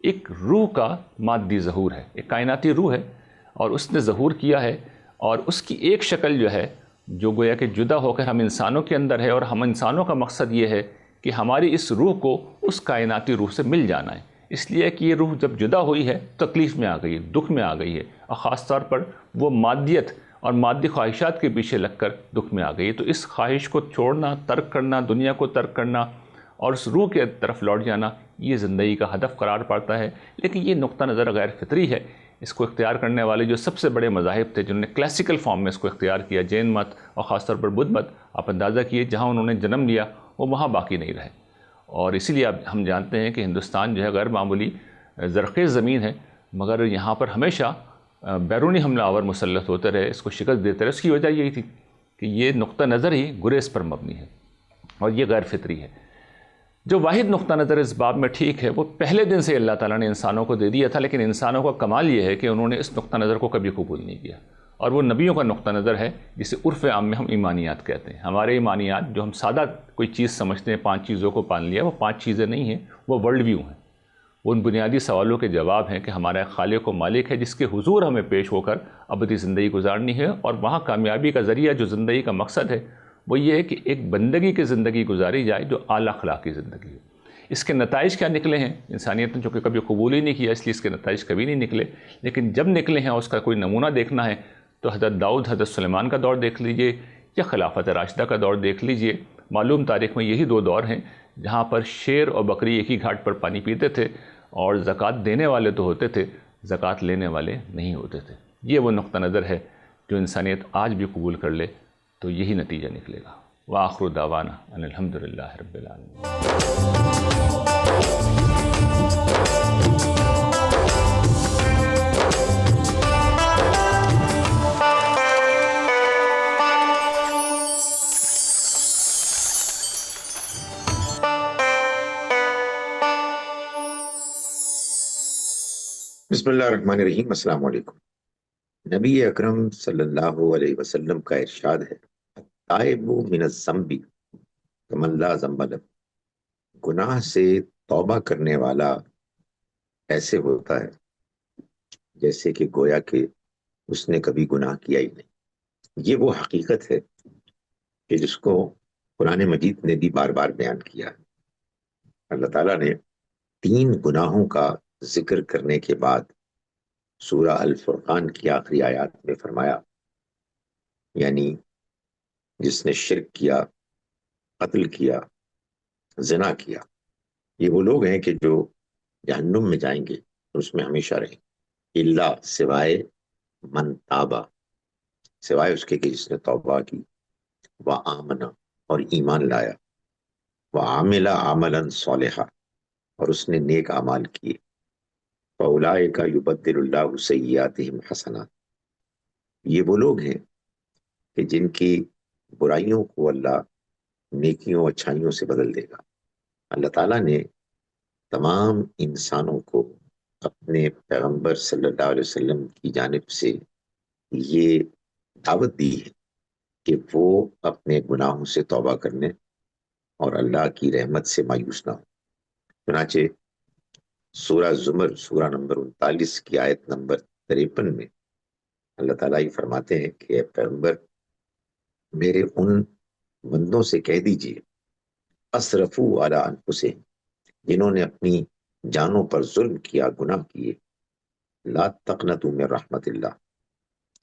Speaker 4: ایک روح کا مادی ظہور ہے، ایک کائناتی روح ہے، اور اس نے ظہور کیا ہے، اور اس کی ایک شکل جو ہے جو گویا کہ جدا ہو کر ہم انسانوں کے اندر ہے، اور ہم انسانوں کا مقصد یہ ہے کہ ہماری اس روح کو اس کائناتی روح سے مل جانا ہے۔ اس لیے کہ یہ روح جب جدا ہوئی ہے تکلیف میں آ گئی ہے، دکھ میں آ گئی ہے، اور خاص طور پر وہ مادیت اور مادی خواہشات کے پیچھے لگ کر دکھ میں آ گئی ہے۔ تو اس خواہش کو چھوڑنا، ترک کرنا، دنیا کو ترک کرنا اور اس روح کے طرف لوٹ جانا، یہ زندگی کا ہدف قرار پاتا ہے۔ لیکن یہ نقطہ نظر غیر فطری ہے۔ اس کو اختیار کرنے والے جو سب سے بڑے مذاہب تھے جنہوں نے کلاسیکل فارم میں اس کو اختیار کیا، جین مت اور خاص طور پر بدھ مت، آپ اندازہ کیے جہاں انہوں نے جنم لیا وہ وہاں باقی نہیں رہے۔ اور اسی لیے اب ہم جانتے ہیں کہ ہندوستان جو ہے غیر معمولی زرخیز زمین ہے، مگر یہاں پر ہمیشہ بیرونی حملہ آور مسلط ہوتے رہے، اس کو شکست دیتے رہے۔ اس کی وجہ یہی تھی کہ یہ نقطہ نظر ہی گریز پر مبنی ہے اور یہ غیر فطری ہے۔ جو واحد نقطہ نظر اس باب میں ٹھیک ہے وہ پہلے دن سے اللہ تعالیٰ نے انسانوں کو دے دیا تھا، لیکن انسانوں کا کمال یہ ہے کہ انہوں نے اس نقطہ نظر کو کبھی قبول نہیں کیا، اور وہ نبیوں کا نقطہ نظر ہے جسے عرف عام میں ہم ایمانیات کہتے ہیں۔ ہمارے ایمانیات جو ہم سادہ کوئی چیز سمجھتے ہیں، 5 چیزوں کو پان لیا، وہ 5 چیزیں نہیں ہیں، وہ ورلڈ ویو ہیں۔ وہ ان بنیادی سوالوں کے جواب ہیں کہ ہمارا خالق و مالک ہے جس کے حضور ہمیں پیش ہو کر ابدی زندگی گزارنی ہے، اور وہاں کامیابی کا ذریعہ جو زندگی کا مقصد ہے وہ یہ ہے کہ ایک بندگی کی زندگی گزاری جائے جو اعلیٰ اخلاقی زندگی ہو۔ اس کے نتائج کیا نکلے ہیں؟ انسانیت نے چونکہ کبھی قبول ہی نہیں کیا، اس لیے اس کے نتائج کبھی نہیں نکلے، لیکن جب نکلے ہیں اس کا کوئی نمونہ دیکھنا ہے تو حضرت داؤد، حضرت سلیمان کا دور دیکھ لیجئے یا خلافت راشدہ کا دور دیکھ لیجئے۔ معلوم تاریخ میں یہی 2 دور ہیں جہاں پر شیر اور بکری ایک ہی گھاٹ پر پانی پیتے تھے، اور زکوٰۃ دینے والے تو ہوتے تھے، زکوٰۃ لینے والے نہیں ہوتے تھے۔ یہ وہ نقطہ نظر ہے جو انسانیت آج بھی قبول کر لے تو یہی نتیجہ نکلے گا۔ وآخر دعوانا ان الحمدللہ رب العالمین۔
Speaker 5: بسم اللہ الرحمن الرحیم۔ السلام علیکم۔ نبی اکرم صلی اللہ علیہ وسلم کا ارشاد ہے، التائب من الذنب کمن لا ذنب لہ، گناہ سے توبہ کرنے والا ایسے ہوتا ہے جیسے کہ گویا کہ اس نے کبھی گناہ کیا ہی نہیں۔ یہ وہ حقیقت ہے کہ جس کو قرآن مجید نے بھی بار بار بیان کیا ہے۔ اللہ تعالیٰ نے 3 گناہوں کا ذکر کرنے کے بعد سورہ الفرقان کی آخری آیات میں فرمایا، یعنی جس نے شرک کیا، قتل کیا، زنا کیا، یہ وہ لوگ ہیں کہ جو جہنم میں جائیں گے اور اس میں ہمیشہ رہیں گے، الا سوائے من تابا، سوائے اس کے کہ جس نے توبہ کی، وآمنا اور ایمان لایا، وعمل عملا صالحا اور اس نے نیک اعمال کیے، فاولئک یبدل اللہ سیئاتہم حسنات، یہ وہ لوگ ہیں کہ جن کی برائیوں کو اللہ نیکیوں اچھائیوں سے بدل دے گا۔ اللہ تعالیٰ نے تمام انسانوں کو اپنے پیغمبر صلی اللہ علیہ وسلم کی جانب سے یہ دعوت دی ہے کہ وہ اپنے گناہوں سے توبہ کرنے اور اللہ کی رحمت سے مایوس نہ ہو۔ چنانچہ سورہ زمر سورہ نمبر 39 کی آیت نمبر 53 میں اللہ تعالیٰ یہ فرماتے ہیں کہ اے پیغمبر، میرے ان بندوں سے کہہ دیجئے اسرفوا علی انفسہم، جنہوں نے اپنی جانوں پر ظلم کیا، گناہ کیے، لا تقنطوا من رحمت اللہ،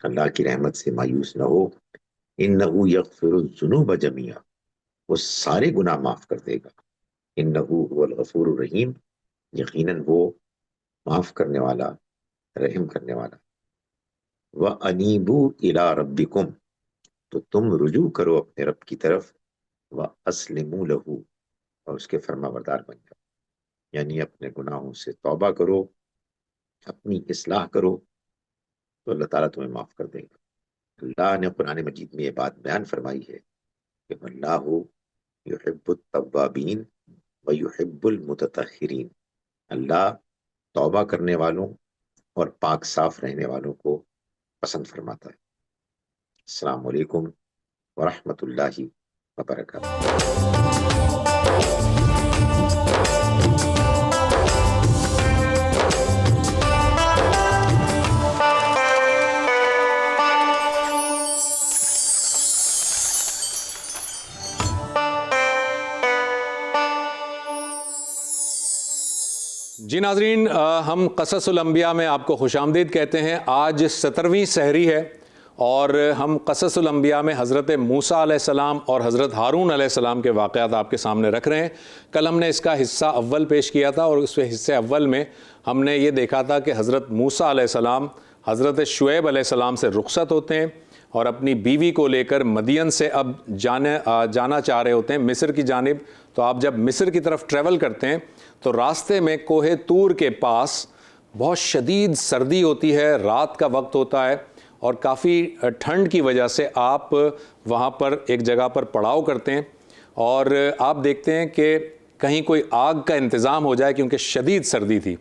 Speaker 5: اللہ کی رحمت سے مایوس نہ ہو، انہ یغفر الذنوب جمیعا، وہ سارے گناہ معاف کر دے گا، انہ هو الغفور الرحیم، یقیناً وہ معاف کرنے والا، رحم کرنے والا۔ وَأَنِيبُوا إِلَىٰ رَبِّكُمْ، تو تم رجوع کرو اپنے رب کی طرف، وَأَسْلِمُوا لَهُ، اور اس کے فرما بردار بن جاؤ، یعنی اپنے گناہوں سے توبہ کرو، اپنی اصلاح کرو تو اللہ تعالیٰ تمہیں معاف کر دے گا۔ اللہ نے قرآن مجید میں یہ بات بیان فرمائی ہے کہ اللہ یحب التوابین ویحب المتطہرین، اللہ توبہ کرنے والوں اور پاک صاف رہنے والوں کو پسند فرماتا ہے۔ السلام علیکم ورحمۃ اللہ وبرکاتہ۔
Speaker 2: جی ناظرین، ہم قصص الانبیاء میں آپ کو خوش آمدید کہتے ہیں۔ آج 17ویں سحری ہے اور ہم قصص الانبیاء میں حضرت موسیٰ علیہ السلام اور حضرت ہارون علیہ السلام کے واقعات آپ کے سامنے رکھ رہے ہیں۔ کل ہم نے اس کا حصہ اول پیش کیا تھا اور اس حصے اول میں ہم نے یہ دیکھا تھا کہ حضرت موسیٰ علیہ السلام حضرت شعیب علیہ السلام سے رخصت ہوتے ہیں اور اپنی بیوی کو لے کر مدین سے اب جانا چاہ رہے ہوتے ہیں مصر کی جانب۔ تو آپ جب مصر کی طرف ٹریول کرتے ہیں تو راستے میں کوہ طور کے پاس بہت شدید سردی ہوتی ہے، رات کا وقت ہوتا ہے اور کافی ٹھنڈ کی وجہ سے آپ وہاں پر ایک جگہ پر پڑاؤ کرتے ہیں اور آپ دیکھتے ہیں کہ کہیں کوئی آگ کا انتظام ہو جائے کیونکہ شدید سردی تھی۔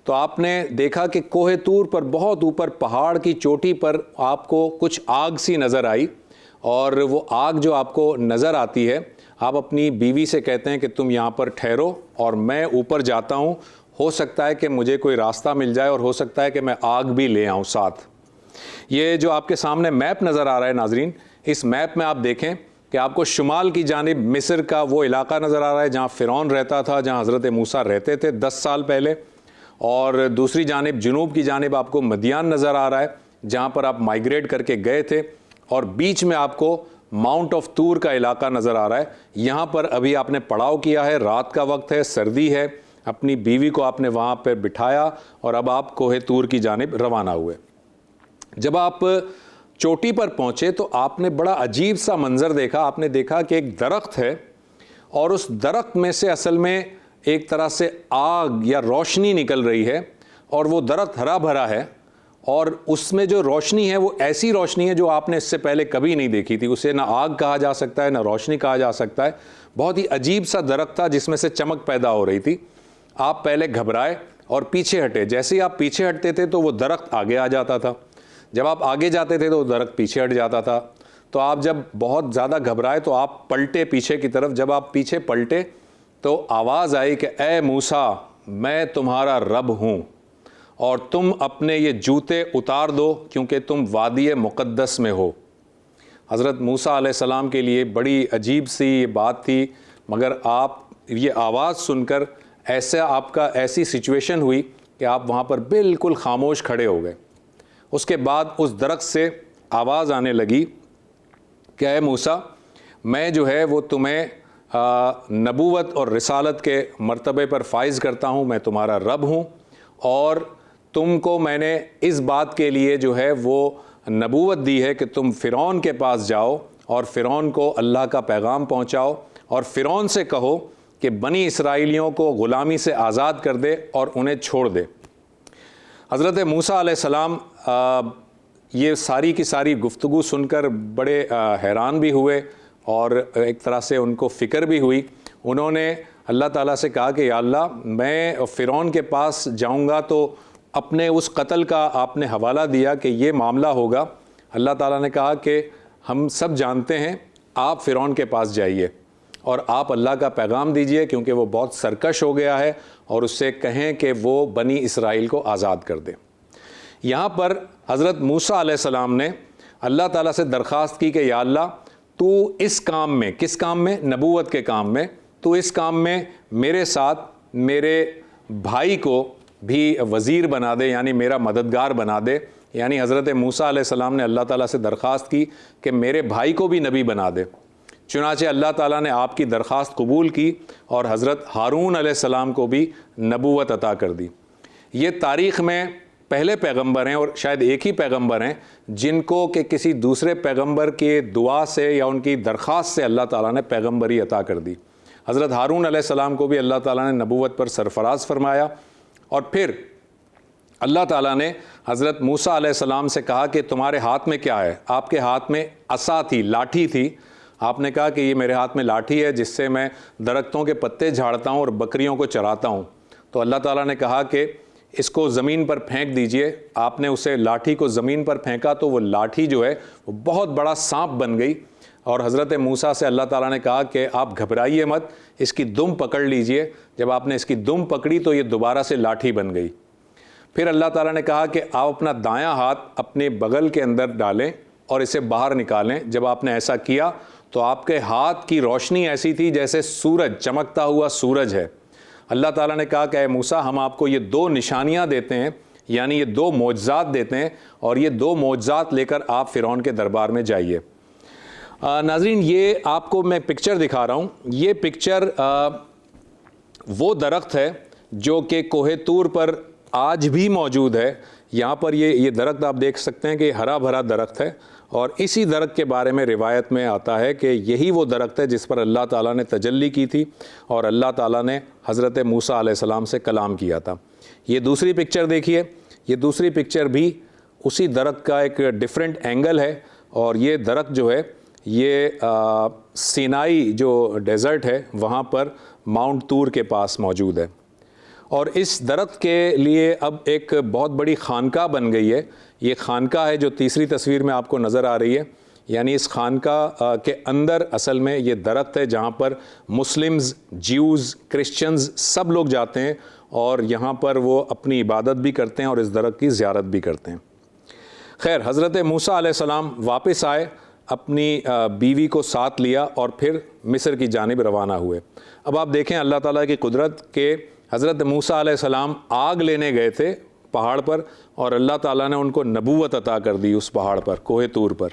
Speaker 2: تو آپ نے دیکھا کہ کوہ طور پر بہت اوپر پہاڑ کی چوٹی پر آپ کو کچھ آگ سی نظر آئی، اور وہ آگ جو آپ کو نظر آتی ہے، آپ اپنی بیوی سے کہتے ہیں کہ تم یہاں پر ٹھہرو اور میں اوپر جاتا ہوں، ہو سکتا ہے کہ مجھے کوئی راستہ مل جائے اور ہو سکتا ہے کہ میں آگ بھی لے آؤں ساتھ۔ یہ جو آپ کے سامنے میپ نظر آ رہا ہے ناظرین، اس میپ میں آپ دیکھیں کہ آپ کو شمال کی جانب مصر کا وہ علاقہ نظر آ رہا ہے جہاں فرعون رہتا تھا، جہاں حضرت موسیٰ رہتے تھے 10 سال پہلے، اور دوسری جانب جنوب کی جانب آپ کو مدین نظر آ رہا ہے جہاں پر آپ مائیگریٹ کر کے گئے تھے، اور بیچ میں آپ کو ماؤنٹ آف طور کا علاقہ نظر آ رہا ہے۔ یہاں پر ابھی آپ نے پڑاؤ کیا ہے، رات کا وقت ہے، سردی ہے، اپنی بیوی کو آپ نے وہاں پہ بٹھایا اور اب آپ کوہ طور کی جانب روانہ ہوئے۔ جب آپ چوٹی پر پہنچے تو آپ نے بڑا عجیب سا منظر دیکھا. آپ نے دیکھا کہ ایک درخت ہے اور اس درخت میں سے اصل میں ایک طرح سے آگ یا روشنی نکل رہی ہے, اور وہ درخت ہرا بھرا ہے, اور اس میں جو روشنی ہے وہ ایسی روشنی ہے جو آپ نے اس سے پہلے کبھی نہیں دیکھی تھی. اسے نہ آگ کہا جا سکتا ہے نہ روشنی کہا جا سکتا ہے. بہت ہی عجیب سا درخت تھا جس میں سے چمک پیدا ہو رہی تھی. آپ پہلے گھبرائے اور پیچھے ہٹے. جیسے ہی آپ پیچھے ہٹتے تھے تو وہ درخت آگے آ جاتا تھا, جب آپ آگے جاتے تھے تو وہ درخت پیچھے ہٹ جاتا تھا. تو آپ جب بہت زیادہ گھبرائے تو آپ پلٹے پیچھے کی طرف. جب آپ پیچھے پلٹے تو آواز آئی کہ اے موسیٰ, میں تمہارا رب ہوں اور تم اپنے یہ جوتے اتار دو کیونکہ تم وادی مقدس میں ہو. حضرت موسیٰ علیہ السلام کے لیے بڑی عجیب سی یہ بات تھی, مگر آپ یہ آواز سن کر ایسی سچویشن ہوئی کہ آپ وہاں پر بالکل خاموش کھڑے ہو گئے. اس کے بعد اس درخت سے آواز آنے لگی کہ اے موسیٰ, میں جو ہے وہ تمہیں نبوت اور رسالت کے مرتبے پر فائز کرتا ہوں, میں تمہارا رب ہوں, اور تم کو میں نے اس بات کے لیے جو ہے وہ نبوت دی ہے کہ تم فرعون کے پاس جاؤ اور فرعون کو اللہ کا پیغام پہنچاؤ, اور فرعون سے کہو کہ بنی اسرائیلیوں کو غلامی سے آزاد کر دے اور انہیں چھوڑ دے. حضرت موسیٰ علیہ السلام یہ ساری کی ساری گفتگو سن کر بڑے حیران بھی ہوئے اور ایک طرح سے ان کو فکر بھی ہوئی. انہوں نے اللہ تعالیٰ سے کہا کہ یا اللہ, میں فرعون کے پاس جاؤں گا تو اپنے اس قتل کا آپ نے حوالہ دیا کہ یہ معاملہ ہوگا. اللہ تعالیٰ نے کہا کہ ہم سب جانتے ہیں, آپ فرعون کے پاس جائیے اور آپ اللہ کا پیغام دیجئے کیونکہ وہ بہت سرکش ہو گیا ہے, اور اس سے کہیں کہ وہ بنی اسرائیل کو آزاد کر دے. یہاں پر حضرت موسیٰ علیہ السلام نے اللہ تعالیٰ سے درخواست کی کہ یا اللہ, تو اس کام میں, کس کام میں؟ نبوت کے کام میں. تو اس کام میں میرے ساتھ میرے بھائی کو بھی وزیر بنا دے, یعنی میرا مددگار بنا دے. یعنی حضرت موسیٰ علیہ السلام نے اللہ تعالیٰ سے درخواست کی کہ میرے بھائی کو بھی نبی بنا دے. چنانچہ اللہ تعالیٰ نے آپ کی درخواست قبول کی اور حضرت ہارون علیہ السلام کو بھی نبوت عطا کر دی. یہ تاریخ میں پہلے پیغمبر ہیں اور شاید ایک ہی پیغمبر ہیں جن کو کہ کسی دوسرے پیغمبر کے دعا سے یا ان کی درخواست سے اللہ تعالیٰ نے پیغمبری عطا کر دی. حضرت ہارون علیہ السلام کو بھی اللہ تعالیٰ نے نبوت پر سرفراز فرمایا, اور پھر اللہ تعالیٰ نے حضرت موسیٰ علیہ السلام سے کہا کہ تمہارے ہاتھ میں کیا ہے؟ آپ کے ہاتھ میں عصا تھی, لاٹھی تھی. آپ نے کہا کہ یہ میرے ہاتھ میں لاٹھی ہے جس سے میں درختوں کے پتے جھاڑتا ہوں اور بکریوں کو چراتا ہوں. تو اللہ تعالیٰ نے کہا کہ اس کو زمین پر پھینک دیجئے. آپ نے اسے لاٹھی کو زمین پر پھینکا تو وہ لاٹھی جو ہے وہ بہت بڑا سانپ بن گئی, اور حضرت موسیٰ سے اللہ تعالیٰ نے کہا کہ آپ گھبرائیے مت, اس کی دم پکڑ لیجئے. جب آپ نے اس کی دم پکڑی تو یہ دوبارہ سے لاٹھی بن گئی. پھر اللہ تعالیٰ نے کہا کہ آپ اپنا دایاں ہاتھ اپنے بغل کے اندر ڈالیں اور اسے باہر نکالیں. جب آپ نے ایسا کیا تو آپ کے ہاتھ کی روشنی ایسی تھی جیسے سورج, چمکتا ہوا سورج ہے. اللہ تعالیٰ نے کہا کہ اے موسیٰ, ہم آپ کو یہ 2 نشانیاں دیتے ہیں, یعنی یہ 2 معجزات دیتے ہیں, اور یہ 2 معجزات لے کر آپ فرعون کے دربار میں جائیے. ناظرین, یہ آپ کو میں پکچر دکھا رہا ہوں. یہ پکچر وہ درخت ہے جو کہ کوہ طور پر آج بھی موجود ہے. یہاں پر یہ درخت آپ دیکھ سکتے ہیں کہ ہرا بھرا درخت ہے, اور اسی درخت کے بارے میں روایت میں آتا ہے کہ یہی وہ درخت ہے جس پر اللہ تعالیٰ نے تجلی کی تھی اور اللہ تعالیٰ نے حضرت موسیٰ علیہ السلام سے کلام کیا تھا. یہ دوسری پکچر دیکھیے. یہ دوسری پکچر بھی اسی درخت کا ایک ڈیفرنٹ اینگل ہے, اور یہ درخت جو ہے یہ سینائی جو ڈیزرٹ ہے وہاں پر ماؤنٹ طور کے پاس موجود ہے. اور اس درخت کے لیے اب ایک بہت بڑی خانقاہ بن گئی ہے. یہ خانقاہ ہے جو تیسری تصویر میں آپ کو نظر آ رہی ہے. یعنی اس خانقاہ کے اندر اصل میں یہ درخت ہے جہاں پر مسلمز, جیوز, کرسچنز سب لوگ جاتے ہیں, اور یہاں پر وہ اپنی عبادت بھی کرتے ہیں اور اس درخت کی زیارت بھی کرتے ہیں. خیر, حضرت موسیٰ علیہ السلام واپس آئے, اپنی بیوی کو ساتھ لیا اور پھر مصر کی جانب روانہ ہوئے. اب آپ دیکھیں اللہ تعالیٰ کی قدرت کہ حضرت موسیٰ علیہ السلام آگ لینے گئے تھے پہاڑ پر, اور اللہ تعالیٰ نے ان کو نبوت عطا کر دی اس پہاڑ پر, کوہ طور پر.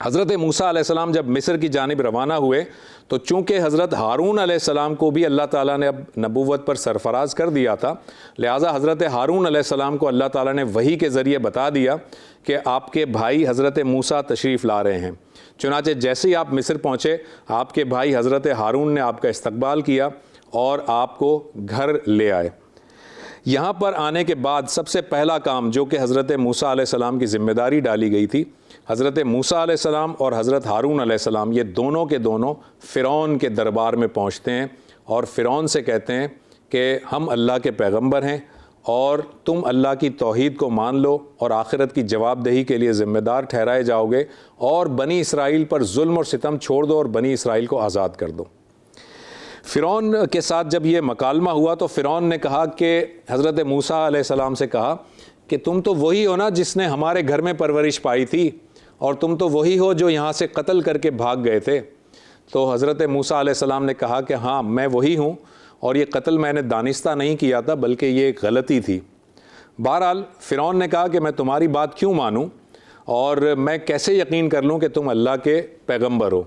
Speaker 2: حضرت موسیٰ علیہ السلام جب مصر کی جانب روانہ ہوئے تو چونکہ حضرت ہارون علیہ السلام کو بھی اللہ تعالیٰ نے اب نبوت پر سرفراز کر دیا تھا، لہٰذا حضرت ہارون علیہ السلام کو اللہ تعالیٰ نے وحی کے ذریعے بتا دیا کہ آپ کے بھائی حضرت موسیٰ تشریف لا رہے ہیں۔ چنانچہ جیسے ہی آپ مصر پہنچے، آپ کے بھائی حضرت ہارون نے آپ کا استقبال کیا اور آپ کو گھر لے آئے۔ یہاں پر آنے کے بعد سب سے پہلا کام جو کہ حضرت موسیٰ علیہ السلام کی ذمہ داری ڈالی گئی تھی، حضرت موسیٰ علیہ السلام اور حضرت ہارون علیہ السلام یہ دونوں کے دونوں فرعون کے دربار میں پہنچتے ہیں اور فرعون سے کہتے ہیں کہ ہم اللہ کے پیغمبر ہیں اور تم اللہ کی توحید کو مان لو اور آخرت کی جواب دہی کے لیے ذمہ دار ٹھہرائے جاؤ گے، اور بنی اسرائیل پر ظلم اور ستم چھوڑ دو اور بنی اسرائیل کو آزاد کر دو۔ فرعون کے ساتھ جب یہ مکالمہ ہوا تو فرعون نے کہا کہ حضرت موسیٰ علیہ السلام سے کہا کہ تم تو وہی ہو نا جس نے ہمارے گھر میں پرورش پائی تھی، اور تم تو وہی ہو جو یہاں سے قتل کر کے بھاگ گئے تھے۔ تو حضرت موسیٰ علیہ السلام نے کہا کہ ہاں میں وہی ہوں، اور یہ قتل میں نے دانستہ نہیں کیا تھا بلکہ یہ ایک غلطی تھی۔ بہرحال فرعون نے کہا کہ میں تمہاری بات کیوں مانوں اور میں کیسے یقین کر لوں کہ تم اللہ کے پیغمبر ہو۔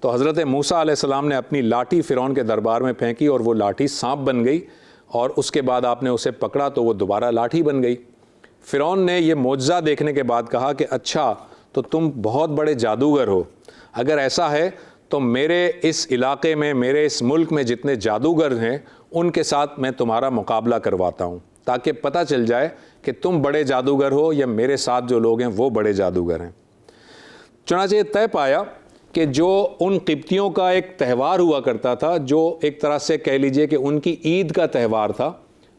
Speaker 2: تو حضرت موسیٰ علیہ السلام نے اپنی لاٹھی فرعون کے دربار میں پھینکی اور وہ لاٹھی سانپ بن گئی، اور اس کے بعد آپ نے اسے پکڑا تو وہ دوبارہ لاٹھی بن گئی۔ فرعون نے یہ معجزہ دیکھنے کے بعد کہا کہ اچھا تو تم بہت بڑے جادوگر ہو، اگر ایسا ہے تو میرے اس علاقے میں، میرے اس ملک میں جتنے جادوگر ہیں ان کے ساتھ میں تمہارا مقابلہ کرواتا ہوں، تاکہ پتہ چل جائے کہ تم بڑے جادوگر ہو یا میرے ساتھ جو لوگ ہیں وہ بڑے جادوگر ہیں۔ چنانچہ یہ طے پایا کہ جو ان قبطیوں کا ایک تہوار ہوا کرتا تھا، جو ایک طرح سے کہہ لیجئے کہ ان کی عید کا تہوار تھا،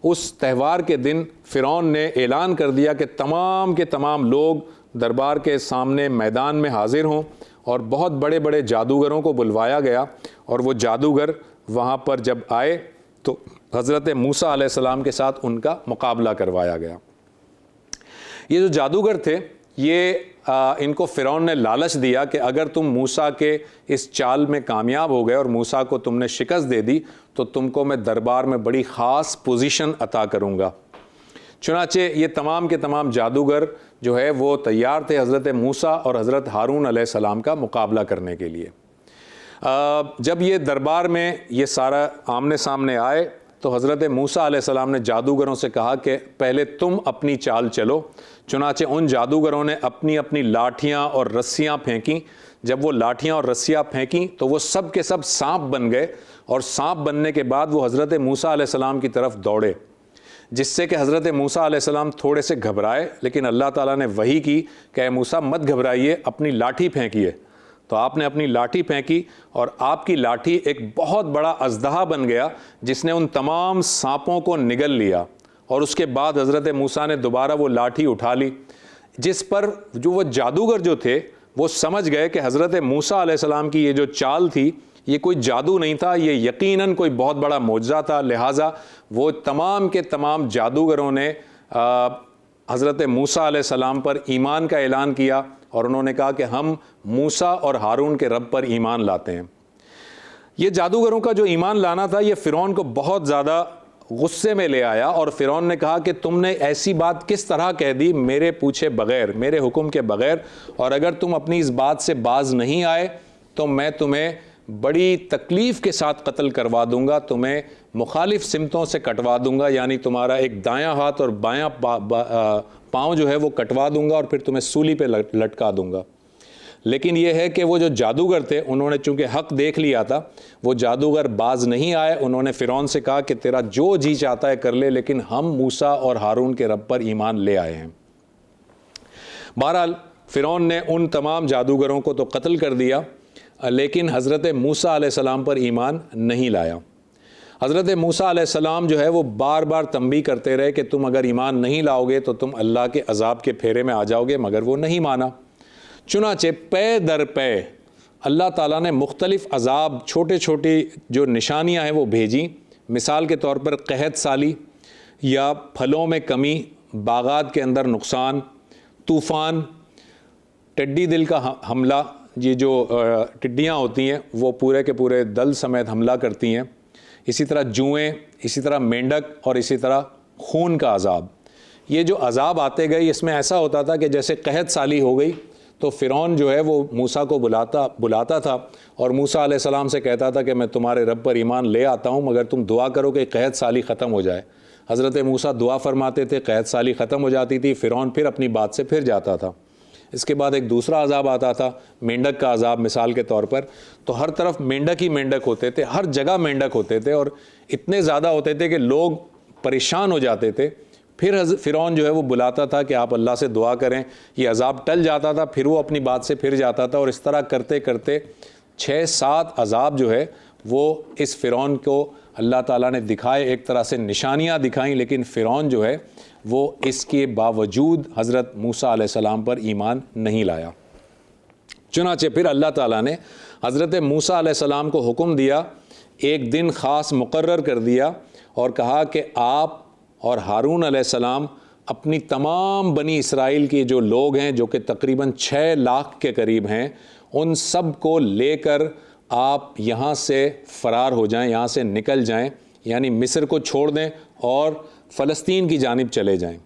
Speaker 2: اس تہوار کے دن فرعون نے اعلان کر دیا کہ تمام کے تمام لوگ دربار کے سامنے میدان میں حاضر ہوں، اور بہت بڑے بڑے جادوگروں کو بلوایا گیا، اور وہ جادوگر وہاں پر جب آئے تو حضرت موسیٰ علیہ السلام کے ساتھ ان کا مقابلہ کروایا گیا۔ یہ جو جادوگر تھے یہ ان کو فرعون نے لالچ دیا کہ اگر تم موسیٰ کے اس چال میں کامیاب ہو گئے اور موسیٰ کو تم نے شکست دے دی تو تم کو میں دربار میں بڑی خاص پوزیشن عطا کروں گا۔ چنانچہ یہ تمام کے تمام جادوگر جو ہے وہ تیار تھے حضرت موسیٰ اور حضرت ہارون علیہ السلام کا مقابلہ کرنے کے لیے۔ جب یہ دربار میں یہ سارا آمنے سامنے آئے تو حضرت موسیٰ علیہ السلام نے جادوگروں سے کہا کہ پہلے تم اپنی چال چلو۔ چنانچہ ان جادوگروں نے اپنی اپنی لاٹھیاں اور رسیاں پھینکیں۔ جب وہ لاٹھیاں اور رسیاں پھینکیں تو وہ سب کے سب سانپ بن گئے، اور سانپ بننے کے بعد وہ حضرت موسیٰ علیہ السلام کی طرف دوڑے، جس سے کہ حضرت موسیٰ علیہ السلام تھوڑے سے گھبرائے، لیکن اللہ تعالیٰ نے وحی کی کہ اے موسیٰ مت گھبرائیے، اپنی لاٹھی پھینکیے۔ تو آپ نے اپنی لاٹھی پھینکی اور آپ کی لاٹھی ایک بہت بڑا اژدہا بن گیا جس نے ان تمام سانپوں کو نگل لیا، اور اس کے بعد حضرت موسیٰ نے دوبارہ وہ لاٹھی اٹھا لی، جس پر جو وہ جادوگر جو تھے وہ سمجھ گئے کہ حضرت موسیٰ علیہ السلام کی یہ جو چال تھی یہ کوئی جادو نہیں تھا، یہ یقیناً کوئی بہت بڑا معجزہ تھا۔ لہٰذا وہ تمام کے تمام جادوگروں نے حضرت موسیٰ علیہ السلام پر ایمان کا اعلان کیا، اور انہوں نے کہا کہ ہم موسیٰ اور ہارون کے رب پر ایمان لاتے ہیں۔ یہ جادوگروں کا جو ایمان لانا تھا یہ فرعون کو بہت زیادہ غصے میں لے آیا، اور فرعون نے کہا کہ تم نے ایسی بات کس طرح کہہ دی میرے پوچھے بغیر، میرے حکم کے بغیر، اور اگر تم اپنی اس بات سے باز نہیں آئے تو میں تمہیں بڑی تکلیف کے ساتھ قتل کروا دوں گا، تمہیں مخالف سمتوں سے کٹوا دوں گا، یعنی تمہارا ایک دایاں ہاتھ اور بایاں پاؤں جو ہے وہ کٹوا دوں گا اور پھر تمہیں سولی پہ لٹکا دوں گا۔ لیکن یہ ہے کہ وہ جو جادوگر تھے انہوں نے چونکہ حق دیکھ لیا تھا، وہ جادوگر باز نہیں آئے۔ انہوں نے فرعون سے کہا کہ تیرا جو جی چاہتا ہے کر لے، لیکن ہم موسیٰ اور ہارون کے رب پر ایمان لے آئے ہیں۔ بہرحال فرعون نے ان تمام جادوگروں کو تو قتل کر دیا، لیکن حضرت موسیٰ علیہ السلام پر ایمان نہیں لایا۔ حضرت موسیٰ علیہ السلام جو ہے وہ بار بار تنبیہ کرتے رہے کہ تم اگر ایمان نہیں لاؤ گے تو تم اللہ کے عذاب کے پھیرے میں آ جاؤ گے، مگر وہ نہیں مانا۔ چنانچہ پے در پے اللہ تعالیٰ نے مختلف عذاب، چھوٹے چھوٹی جو نشانیاں ہیں وہ بھیجیں۔ مثال کے طور پر قحط سالی یا پھلوں میں کمی، باغات کے اندر نقصان، طوفان، ٹڈی دل کا حملہ، یہ جو ٹڈیاں ہوتی ہیں وہ پورے کے پورے دل سمیت حملہ کرتی ہیں، اسی طرح جوئیں، اسی طرح مینڈک، اور اسی طرح خون کا عذاب۔ یہ جو عذاب آتے گئے اس میں ایسا ہوتا تھا کہ جیسے قحط سالی ہو گئی تو فرعون جو ہے وہ موسیٰ کو بلاتا تھا اور موسیٰ علیہ السلام سے کہتا تھا کہ میں تمہارے رب پر ایمان لے آتا ہوں مگر تم دعا کرو کہ قحط سالی ختم ہو جائے۔ حضرت موسیٰ دعا فرماتے تھے، قحط سالی ختم ہو جاتی تھی، فرعون پھر اپنی بات سے پھر جاتا تھا۔ اس کے بعد ایک دوسرا عذاب آتا تھا، مینڈک کا عذاب مثال کے طور پر، تو ہر طرف مینڈک ہی مینڈک ہوتے تھے، ہر جگہ مینڈک ہوتے تھے اور اتنے زیادہ ہوتے تھے کہ لوگ پریشان ہو جاتے تھے۔ پھر فرعون جو ہے وہ بلاتا تھا کہ آپ اللہ سے دعا کریں، یہ عذاب ٹل جاتا تھا، پھر وہ اپنی بات سے پھر جاتا تھا، اور اس طرح کرتے کرتے 6-7 عذاب جو ہے وہ اس فرعون کو اللہ تعالیٰ نے دکھائے، ایک طرح سے نشانیاں دکھائیں، لیکن فرعون جو ہے وہ اس کے باوجود حضرت موسیٰ علیہ السلام پر ایمان نہیں لایا۔ چنانچہ پھر اللہ تعالیٰ نے حضرت موسیٰ علیہ السلام کو حکم دیا، ایک دن خاص مقرر کر دیا اور کہا کہ آپ اور ہارون علیہ السلام اپنی تمام بنی اسرائیل کے جو لوگ ہیں، جو کہ تقریباً 6 لاکھ کے قریب ہیں، ان سب کو لے کر آپ یہاں سے فرار ہو جائیں، یہاں سے نکل جائیں، یعنی مصر کو چھوڑ دیں اور فلسطین کی جانب چلے جائیں۔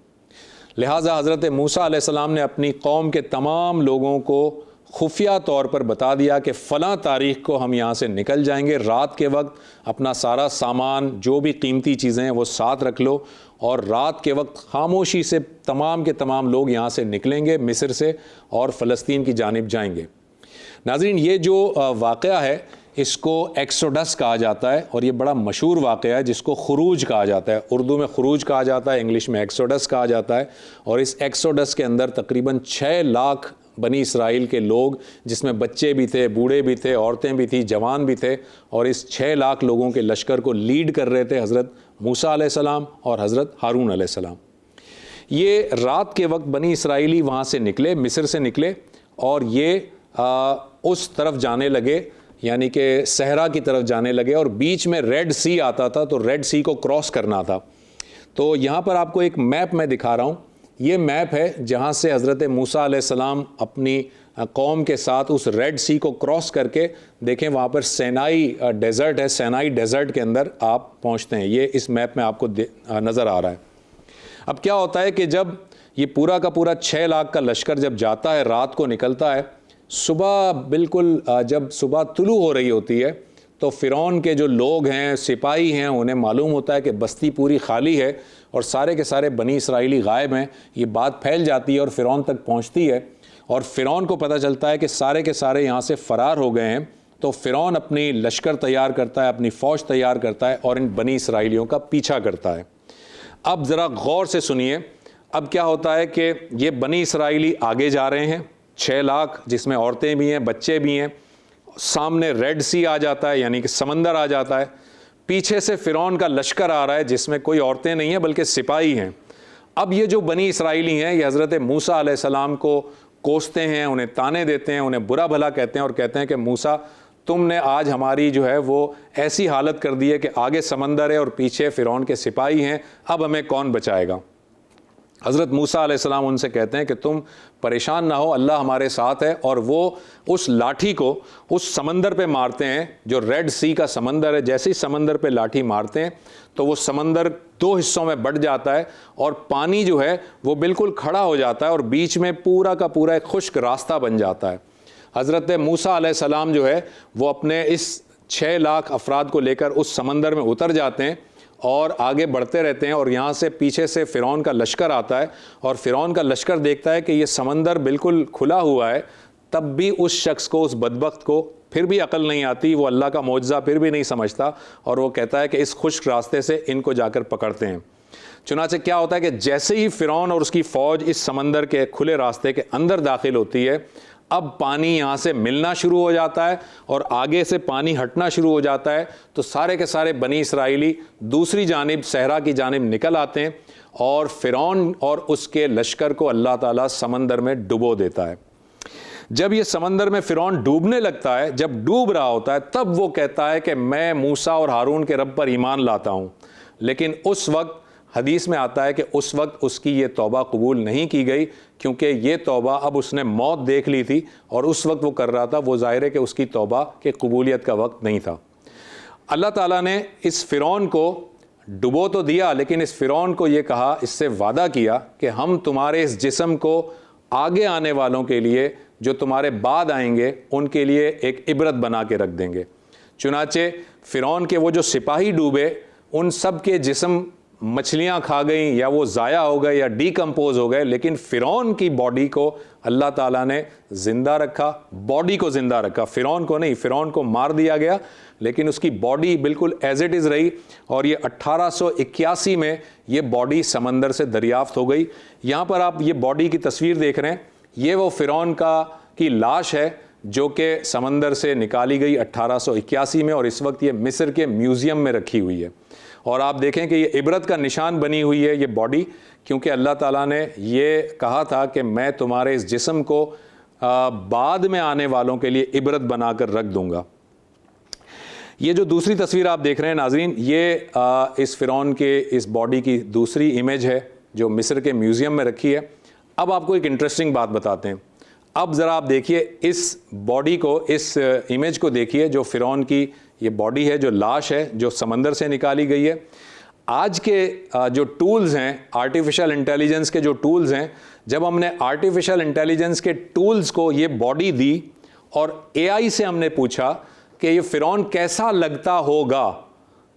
Speaker 2: لہٰذا حضرت موسیٰ علیہ السلام نے اپنی قوم کے تمام لوگوں کو خفیہ طور پر بتا دیا کہ فلاں تاریخ کو ہم یہاں سے نکل جائیں گے، رات کے وقت اپنا سارا سامان جو بھی قیمتی چیزیں ہیں وہ ساتھ رکھ لو، اور رات کے وقت خاموشی سے تمام کے تمام لوگ یہاں سے نکلیں گے مصر سے اور فلسطین کی جانب جائیں گے۔ ناظرین، یہ جو واقعہ ہے اس کو ایکسوڈس کہا جاتا ہے، اور یہ بڑا مشہور واقعہ ہے جس کو خروج کہا جاتا ہے۔ اردو میں خروج کہا جاتا ہے، انگلش میں ایکسوڈس کہا جاتا ہے، اور اس ایکسوڈس کے اندر تقریباً 6 لاکھ بنی اسرائیل کے لوگ، جس میں بچے بھی تھے، بوڑھے بھی تھے، عورتیں بھی تھیں، جوان بھی تھے، اور اس 6 لاکھ لوگوں کے لشکر کو لیڈ کر رہے تھے حضرت موسیٰ علیہ السلام اور حضرت ہارون علیہ السلام۔ یہ رات کے وقت بنی اسرائیلی وہاں سے نکلے، مصر سے نکلے، اور یہ اس طرف جانے لگے، یعنی کہ صحرا کی طرف جانے لگے، اور بیچ میں ریڈ سی آتا تھا، تو ریڈ سی کو کراس کرنا تھا۔ تو یہاں پر آپ کو ایک میپ میں دکھا رہا ہوں، یہ میپ ہے جہاں سے حضرت موسیٰ علیہ السلام اپنی قوم کے ساتھ اس ریڈ سی کو کراس کر کے، دیکھیں وہاں پر سینائی ڈیزرٹ ہے، سینائی ڈیزرٹ کے اندر آپ پہنچتے ہیں، یہ اس میپ میں آپ کو نظر آ رہا ہے۔ اب کیا ہوتا ہے کہ جب یہ پورا کا پورا 6 لاکھ کا لشکر جب جاتا ہے، رات کو نکلتا ہے، صبح بالکل جب صبح طلوع ہو رہی ہوتی ہے تو فرعون کے جو لوگ ہیں، سپاہی ہیں، انہیں معلوم ہوتا ہے کہ بستی پوری خالی ہے اور سارے کے سارے بنی اسرائیلی غائب ہیں۔ یہ بات پھیل جاتی ہے اور فرعون تک پہنچتی ہے، اور فرعون کو پتہ چلتا ہے کہ سارے کے سارے یہاں سے فرار ہو گئے ہیں۔ تو فرعون اپنی لشکر تیار کرتا ہے، اپنی فوج تیار کرتا ہے اور ان بنی اسرائیلیوں کا پیچھا کرتا ہے۔ اب ذرا غور سے سنیے، اب کیا ہوتا ہے کہ یہ بنی اسرائیلی آگے جا رہے ہیں، 6 لاکھ، جس میں عورتیں بھی ہیں، بچے بھی ہیں، سامنے ریڈ سی آ جاتا ہے، یعنی کہ سمندر آ جاتا ہے، پیچھے سے فرعون کا لشکر آ رہا ہے جس میں کوئی عورتیں نہیں ہیں بلکہ سپاہی ہیں۔ اب یہ جو بنی اسرائیلی ہیں، یہ حضرت موسیٰ علیہ السلام کو کوستے ہیں، انہیں تانے دیتے ہیں، انہیں برا بھلا کہتے ہیں، اور کہتے ہیں کہ موسیٰ، تم نے آج ہماری جو ہے وہ ایسی حالت کر دی ہے کہ آگے سمندر ہے اور پیچھے فرعون کے سپاہی ہیں، اب ہمیں کون بچائے گا؟ حضرت موسیٰ علیہ السلام ان سے کہتے ہیں کہ تم پریشان نہ ہو، اللہ ہمارے ساتھ ہے، اور وہ اس لاٹھی کو اس سمندر پہ مارتے ہیں جو ریڈ سی کا سمندر ہے۔ جیسے ہی سمندر پہ لاٹھی مارتے ہیں تو وہ سمندر 2 حصوں میں بٹ جاتا ہے، اور پانی جو ہے وہ بالکل کھڑا ہو جاتا ہے، اور بیچ میں پورا کا پورا ایک خشک راستہ بن جاتا ہے۔ حضرت موسیٰ علیہ السلام جو ہے وہ اپنے اس 6 لاکھ افراد کو لے کر اس سمندر میں اتر جاتے ہیں اور آگے بڑھتے رہتے ہیں، اور یہاں سے پیچھے سے فرعون کا لشکر آتا ہے، اور فرعون کا لشکر دیکھتا ہے کہ یہ سمندر بالکل کھلا ہوا ہے، تب بھی اس شخص کو، اس بدبخت کو پھر بھی عقل نہیں آتی، وہ اللہ کا معجزہ پھر بھی نہیں سمجھتا، اور وہ کہتا ہے کہ اس خشک راستے سے ان کو جا کر پکڑتے ہیں۔ چنانچہ کیا ہوتا ہے کہ جیسے ہی فرعون اور اس کی فوج اس سمندر کے کھلے راستے کے اندر داخل ہوتی ہے، اب پانی یہاں سے ملنا شروع ہو جاتا ہے اور آگے سے پانی ہٹنا شروع ہو جاتا ہے، تو سارے کے سارے بنی اسرائیلی دوسری جانب صحرا کی جانب نکل آتے ہیں، اور فرعون اور اس کے لشکر کو اللہ تعالیٰ سمندر میں ڈبو دیتا ہے۔ جب یہ سمندر میں فرعون ڈوبنے لگتا ہے، جب ڈوب رہا ہوتا ہے، تب وہ کہتا ہے کہ میں موسیٰ اور ہارون کے رب پر ایمان لاتا ہوں، لیکن اس وقت حدیث میں آتا ہے کہ اس وقت اس کی یہ توبہ قبول نہیں کی گئی، کیونکہ یہ توبہ اب اس نے موت دیکھ لی تھی، اور اس وقت وہ کر رہا تھا، وہ ظاہر ہے کہ اس کی توبہ کے قبولیت کا وقت نہیں تھا۔ اللہ تعالیٰ نے اس فرعون کو ڈبو تو دیا، لیکن اس فرعون کو یہ کہا، اس سے وعدہ کیا کہ ہم تمہارے اس جسم کو آگے آنے والوں کے لیے جو تمہارے بعد آئیں گے ان کے لیے ایک عبرت بنا کے رکھ دیں گے۔ چنانچہ فرعون کے وہ جو سپاہی ڈوبے ان سب کے جسم مچھلیاں کھا گئیں یا وہ ضائع ہو گئے یا ڈیکمپوز ہو گئے، لیکن فرعون کی باڈی کو اللہ تعالیٰ نے زندہ رکھا، باڈی کو زندہ رکھا، فرعون کو نہیں۔ فرعون کو مار دیا گیا لیکن اس کی باڈی بالکل ایز اٹ از رہی، اور یہ 1881 میں یہ باڈی سمندر سے دریافت ہو گئی۔ یہاں پر آپ یہ باڈی کی تصویر دیکھ رہے ہیں، یہ وہ فرعون کی لاش ہے جو کہ سمندر سے نکالی گئی 1881 میں، اور اس وقت یہ مصر کے میوزیم میں رکھی ہوئی ہے۔ اور آپ دیکھیں کہ یہ عبرت کا نشان بنی ہوئی ہے یہ باڈی، کیونکہ اللہ تعالیٰ نے یہ کہا تھا کہ میں تمہارے اس جسم کو بعد میں آنے والوں کے لیے عبرت بنا کر رکھ دوں گا۔ یہ جو دوسری تصویر آپ دیکھ رہے ہیں ناظرین، یہ اس فرعون کے اس باڈی کی دوسری امیج ہے جو مصر کے میوزیم میں رکھی ہے۔ اب آپ کو ایک انٹرسٹنگ بات بتاتے ہیں۔ اب ذرا آپ دیکھیے اس باڈی کو، اس امیج کو دیکھیے جو فرعون کی یہ باڈی ہے، جو لاش ہے جو سمندر سے نکالی گئی ہے۔ آج کے جو ٹولز ہیں، آرٹیفیشل انٹیلیجنس کے جو ٹولز ہیں، جب ہم نے آرٹیفیشل انٹیلیجنس کے ٹولز کو یہ باڈی دی اور اے آئی سے ہم نے پوچھا کہ یہ فرعون کیسا لگتا ہوگا،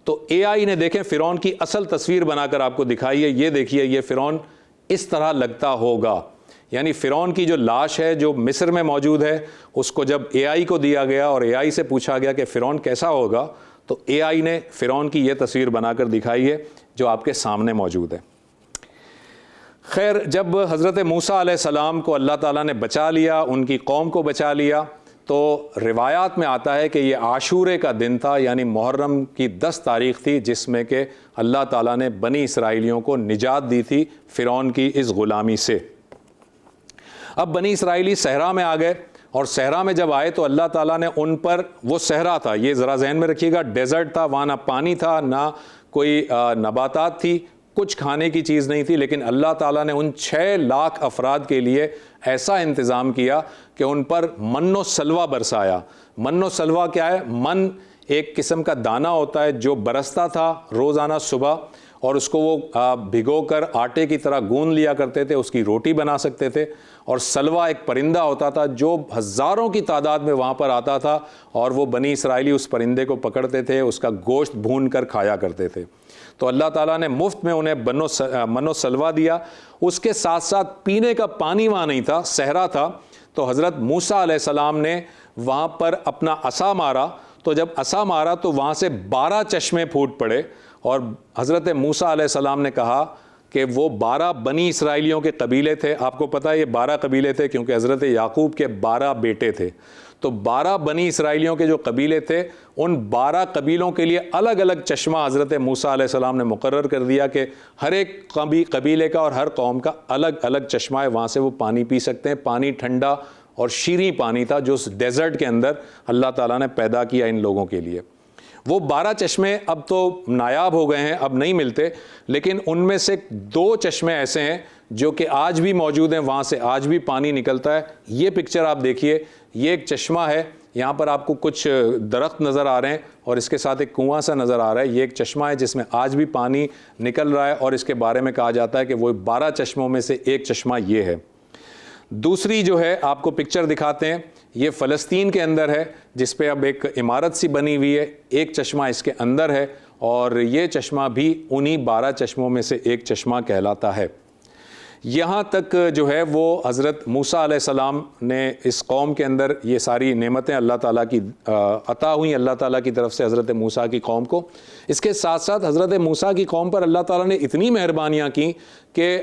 Speaker 2: تو اے آئی نے دیکھیں فرعون کی اصل تصویر بنا کر آپ کو دکھائی ہے۔ یہ دیکھیے یہ فرعون اس طرح لگتا ہوگا، یعنی فرعون کی جو لاش ہے جو مصر میں موجود ہے، اس کو جب اے آئی کو دیا گیا اور اے آئی سے پوچھا گیا کہ فرعون کیسا ہوگا، تو اے آئی نے فرعون کی یہ تصویر بنا کر دکھائی ہے جو آپ کے سامنے موجود ہے۔ خیر، جب حضرت موسیٰ علیہ السلام کو اللہ تعالیٰ نے بچا لیا، ان کی قوم کو بچا لیا، تو روایات میں آتا ہے کہ یہ عاشورے کا دن تھا، یعنی محرم کی 10 تاریخ تھی، جس میں کہ اللہ تعالیٰ نے بنی اسرائیلیوں کو نجات دی تھی فرعون کی اس غلامی سے۔ اب بنی اسرائیلی صحرا میں آ گئے، اور صحرا میں جب آئے تو اللہ تعالیٰ نے ان پر، وہ صحرا تھا، یہ ذرا ذہن میں رکھیے گا، ڈیزرٹ تھا، وہاں نہ پانی تھا نہ کوئی نباتات تھی، کچھ کھانے کی چیز نہیں تھی، لیکن اللہ تعالیٰ نے ان 6 لاکھ افراد کے لیے ایسا انتظام کیا کہ ان پر من و سلوہ برسایا۔ من و سلوہ کیا ہے؟ من ایک قسم کا دانہ ہوتا ہے جو برستا تھا روزانہ صبح، اور اس کو وہ بھگو کر آٹے کی طرح گوندھ لیا کرتے تھے، اس کی روٹی بنا سکتے تھے۔ اور سلوہ ایک پرندہ ہوتا تھا جو ہزاروں کی تعداد میں وہاں پر آتا تھا، اور وہ بنی اسرائیلی اس پرندے کو پکڑتے تھے، اس کا گوشت بھون کر کھایا کرتے تھے۔ تو اللہ تعالیٰ نے مفت میں انہیں من و سلوہ دیا۔ اس کے ساتھ ساتھ پینے کا پانی وہاں نہیں تھا، صحرا تھا، تو حضرت موسیٰ علیہ السلام نے وہاں پر اپنا عصا مارا، تو جب عصا مارا تو وہاں سے 12 چشمے پھوٹ پڑے، اور حضرت موسیٰ علیہ السلام نے کہا کہ وہ 12 بنی اسرائیلیوں کے قبیلے تھے۔ آپ کو پتہ ہے یہ 12 قبیلے تھے کیونکہ حضرت یعقوب کے 12 بیٹے تھے، تو 12 بنی اسرائیلیوں کے جو قبیلے تھے، ان 12 قبیلوں کے لیے الگ الگ چشمہ حضرت موسیٰ علیہ السلام نے مقرر کر دیا کہ ہر ایک قبیلے کا اور ہر قوم کا الگ الگ چشمہ ہے، وہاں سے وہ پانی پی سکتے ہیں۔ پانی ٹھنڈا اور شیریں پانی تھا جو اس ڈیزرٹ کے اندر اللہ تعالیٰ نے پیدا کیا ان لوگوں کے لیے۔ وہ 12 چشمے اب تو نایاب ہو گئے ہیں، اب نہیں ملتے، لیکن ان میں سے 2 چشمے ایسے ہیں جو کہ آج بھی موجود ہیں، وہاں سے آج بھی پانی نکلتا ہے۔ یہ پکچر آپ دیکھیے، یہ ایک چشمہ ہے، یہاں پر آپ کو کچھ درخت نظر آ رہے ہیں اور اس کے ساتھ ایک کنواں سا نظر آ رہا ہے۔ یہ ایک چشمہ ہے جس میں آج بھی پانی نکل رہا ہے، اور اس کے بارے میں کہا جاتا ہے کہ وہ 12 چشموں میں سے ایک چشمہ یہ ہے۔ دوسری جو ہے آپ کو پکچر دکھاتے ہیں، یہ فلسطین کے اندر ہے، جس پہ اب ایک عمارت سی بنی ہوئی ہے، ایک چشمہ اس کے اندر ہے، اور یہ چشمہ بھی انہی 12 چشموں میں سے ایک چشمہ کہلاتا ہے۔ یہاں تک جو ہے وہ حضرت موسیٰ علیہ السلام نے اس قوم کے اندر یہ ساری نعمتیں اللہ تعالیٰ کی عطا ہوئیں اللہ تعالیٰ کی طرف سے حضرت موسیٰ کی قوم کو۔ اس کے ساتھ ساتھ حضرت موسیٰ کی قوم پر اللہ تعالیٰ نے اتنی مہربانیاں کی کہ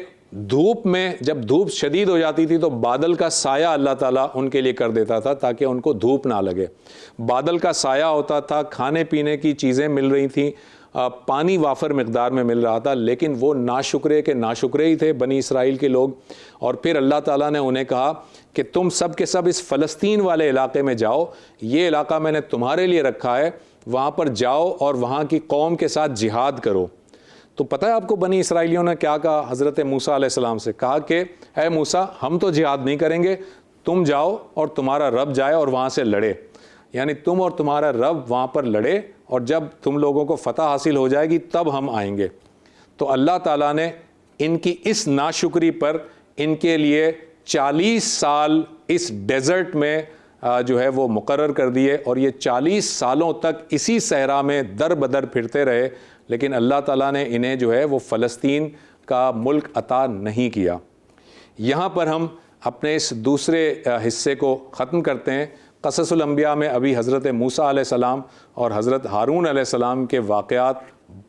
Speaker 2: دھوپ میں جب دھوپ شدید ہو جاتی تھی تو بادل کا سایہ اللہ تعالیٰ ان کے لیے کر دیتا تھا تاکہ ان کو دھوپ نہ لگے۔ بادل کا سایہ ہوتا تھا، کھانے پینے کی چیزیں مل رہی تھیں، پانی وافر مقدار میں مل رہا تھا، لیکن وہ ناشکرے کے ناشکرے ہی تھے بنی اسرائیل کے لوگ۔ اور پھر اللہ تعالیٰ نے انہیں کہا کہ تم سب کے سب اس فلسطین والے علاقے میں جاؤ، یہ علاقہ میں نے تمہارے لیے رکھا ہے، وہاں پر جاؤ اور وہاں کی قوم کے ساتھ جہاد کرو۔ تو پتہ ہے آپ کو بنی اسرائیلیوں نے کیا کہا حضرت موسیٰ علیہ السلام سے؟ کہا کہ اے موسیٰ، ہم تو جہاد نہیں کریں گے، تم جاؤ اور تمہارا رب جائے اور وہاں سے لڑے، یعنی تم اور تمہارا رب وہاں پر لڑے، اور جب تم لوگوں کو فتح حاصل ہو جائے گی تب ہم آئیں گے۔ تو اللہ تعالیٰ نے ان کی اس ناشکری پر ان کے لیے 40 سال اس ڈیزرٹ میں جو ہے وہ مقرر کر دیے، اور یہ 40 سالوں تک اسی صحرا میں در بدر پھرتے رہے، لیکن اللہ تعالیٰ نے انہیں جو ہے وہ فلسطین کا ملک عطا نہیں کیا۔ یہاں پر ہم اپنے اس دوسرے حصے کو ختم کرتے ہیں۔ قصص الانبیاء میں ابھی حضرت موسیٰ علیہ السلام اور حضرت ہارون علیہ السلام کے واقعات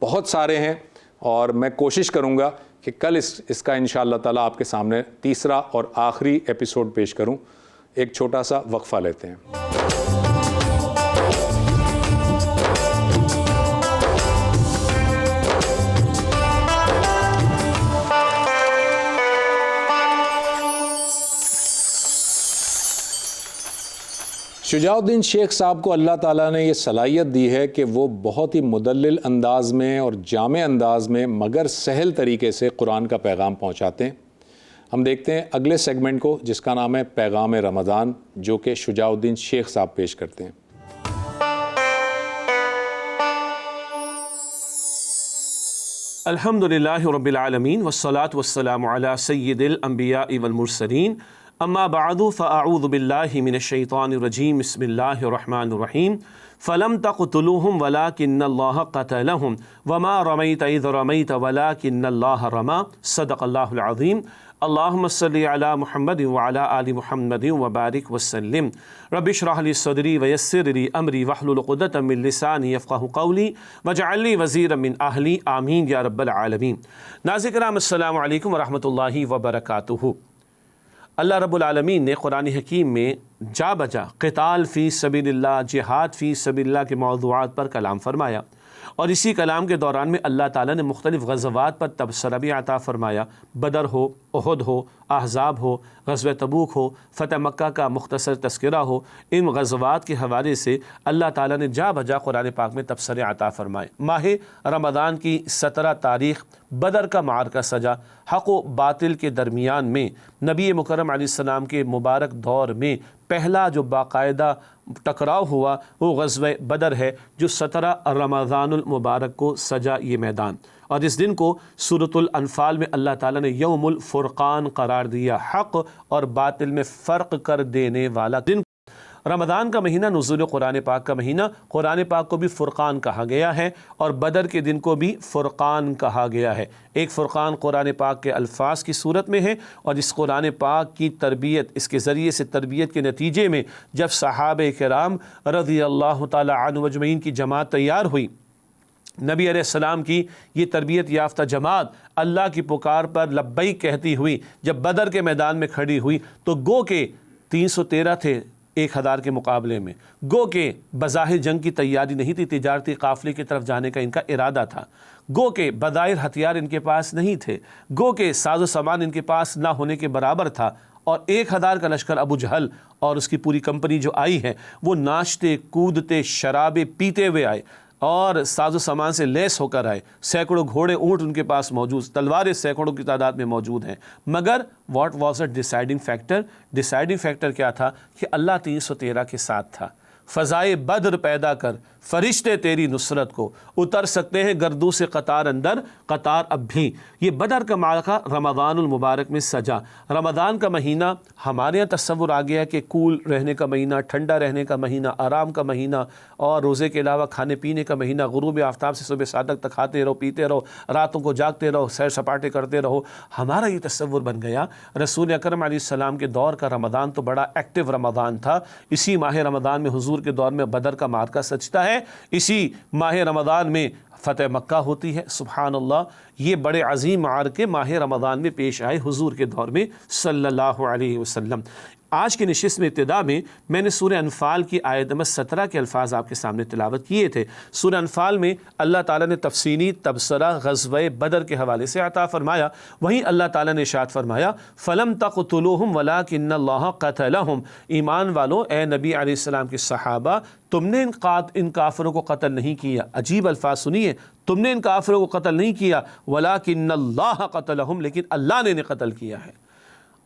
Speaker 2: بہت سارے ہیں، اور میں کوشش کروں گا کہ کل اس کا انشاءاللہ تعالیٰ آپ کے سامنے تیسرا اور آخری ایپیسوڈ پیش کروں۔ ایک چھوٹا سا وقفہ لیتے ہیں۔ شجاع الدین شیخ صاحب کو اللہ تعالیٰ نے یہ صلاحیت دی ہے کہ وہ بہت ہی مدلل انداز میں اور جامع انداز میں مگر سہل طریقے سے قرآن کا پیغام پہنچاتے ہیں۔ ہم دیکھتے ہیں اگلے سیگمنٹ کو، جس کا نام ہے پیغام رمضان، جو کہ شجاع الدین شیخ صاحب پیش کرتے ہیں۔
Speaker 6: الحمدللہ رب العالمین والصلاة والسلام علی سید الانبیاء والمرسلین، اما بعد فاعوذ باللہ من الشیطان الرجیم، بسم اللہ الرحمن الرحیم۔ فلم تقتلوہم ولکن اللہ قتلہم وما رمیت اذ رمیت ولکن اللہ رما، صدق اللہ العظیم۔ اللہم صلی علی محمد وعلی آل محمد وبارک وسلم۔ رب اشرح لی صدری ویسر لی امری واحلل عقدۃ من لسانی یفقہوا قولی واجعل لی وزیرا من اہلی، آمین یا رب العالمین۔ ناظرین کرام، السلام علیکم ورحمۃ اللہ وبرکاتہ۔ اللہ رب العالمین نے قرآن حکیم میں جا بجا قتال فی سبیل اللہ، جہاد فی سبیل اللہ کے موضوعات پر کلام فرمایا، اور اسی کلام کے دوران میں اللہ تعالیٰ نے مختلف غزوات پر تبصرہ بھی عطا فرمایا۔ بدر ہو، احد ہو، احزاب ہو، غزوہ تبوک ہو، فتح مکہ کا مختصر تذکرہ ہو، ان غزوات کے حوالے سے اللہ تعالیٰ نے جا بجا قرآن پاک میں تبصرے عطا فرمائے۔ ماہ رمضان کی 17 تاریخ بدر کا معرکہ سجا۔ حق و باطل کے درمیان میں نبی مکرم علیہ السلام کے مبارک دور میں پہلا جو باقاعدہ ٹکراؤ ہوا وہ غزوہ بدر ہے، جو 17 رمضان المبارک کو سجا یہ میدان، اور اس دن کو سورۃ الانفال میں اللہ تعالیٰ نے یوم الفرقان قرار دیا، حق اور باطل میں فرق کر دینے والا دن۔ رمضان کا مہینہ نزول قرآن پاک کا مہینہ، قرآن پاک کو بھی فرقان کہا گیا ہے، اور بدر کے دن کو بھی فرقان کہا گیا ہے۔ ایک فرقان قرآن پاک کے الفاظ کی صورت میں ہے، اور اس قرآن پاک کی تربیت، اس کے ذریعے سے تربیت کے نتیجے میں جب صحابہ کرام رضی اللہ تعالی عنہ اجمعین کی جماعت تیار ہوئی، نبی علیہ السلام کی یہ تربیت یافتہ جماعت اللہ کی پکار پر لبیک کہتی ہوئی جب بدر کے میدان میں کھڑی ہوئی، تو گو کے 313 تھے 1000 کے مقابلے میں، گو کہ بظاہر جنگ کی تیاری نہیں تھی، تجارتی قافلے کی طرف جانے کا ان کا ارادہ تھا، گو کہ بظاہر ہتھیار ان کے پاس نہیں تھے، گو کہ ساز و سامان ان کے پاس نہ ہونے کے برابر تھا، اور 1000 کا لشکر ابو جہل اور اس کی پوری کمپنی جو آئی ہے وہ ناچتے کودتے شرابے پیتے ہوئے آئے، اور ساز و سامان سے لیس ہو کر آئے، سینکڑوں گھوڑے اونٹ ان کے پاس موجود، تلواریں سینکڑوں کی تعداد میں موجود ہیں، مگر what was a deciding factor? Deciding factor کیا تھا کہ اللہ 313 کے ساتھ تھا۔ فضائے بدر پیدا کر، فرشتے تیری نصرت کو، اتر سکتے ہیں گردوں سے قطار اندر، قطار اب بھی۔ یہ بدر کا معرکہ رمضان المبارک میں سجا۔ رمضان کا مہینہ ہمارے یہاں تصور آ گیا کہ کول رہنے کا مہینہ، ٹھنڈا رہنے کا مہینہ، آرام کا مہینہ، اور روزے کے علاوہ کھانے پینے کا مہینہ، غروب آفتاب سے صبح صادق تک کھاتے رہو، پیتے رہو، راتوں کو جاگتے رہو، سیر سپاٹے کرتے رہو۔ ہمارا یہ تصور بن گیا۔ رسول اکرم علیہ السلام کے دور کا رمضان تو بڑا ایکٹیو رمضان تھا۔ اسی ماہ رمضان میں حضور کے دور میں بدر کا معرکہ سجتا ہے، اسی ماہ رمضان میں فتح مکہ ہوتی ہے۔ سبحان اللہ، یہ بڑے عظیم معرکے ماہ رمضان میں پیش آئے حضور کے دور میں صلی اللہ علیہ وسلم۔ آج کی نشست میں ابتدا میں نے سورہ انفال کی آیت نمبر 17 کے الفاظ آپ کے سامنے تلاوت کیے تھے۔ سورہ انفال میں اللہ تعالیٰ نے تفصیلی تبصرہ غزوہ بدر کے حوالے سے عطا فرمایا، وہیں اللہ تعالیٰ نے ارشاد فرمایا فَلَمْ تَقْتُلُوهُمْ وَلَٰكِنَّ اللَّهَ قَتَلَهُمْ، ایمان والو، اے نبی علیہ السلام کے صحابہ، تم نے ان کافروں کو قتل نہیں کیا۔ عجیب الفاظ سنیے، تم نے ان کافروں کو قتل نہیں کیا، وَلَٰكِنَّ اللَّهَ قَتَلَهُمْ، لیکن اللہ نے انہیں قتل کیا ہے۔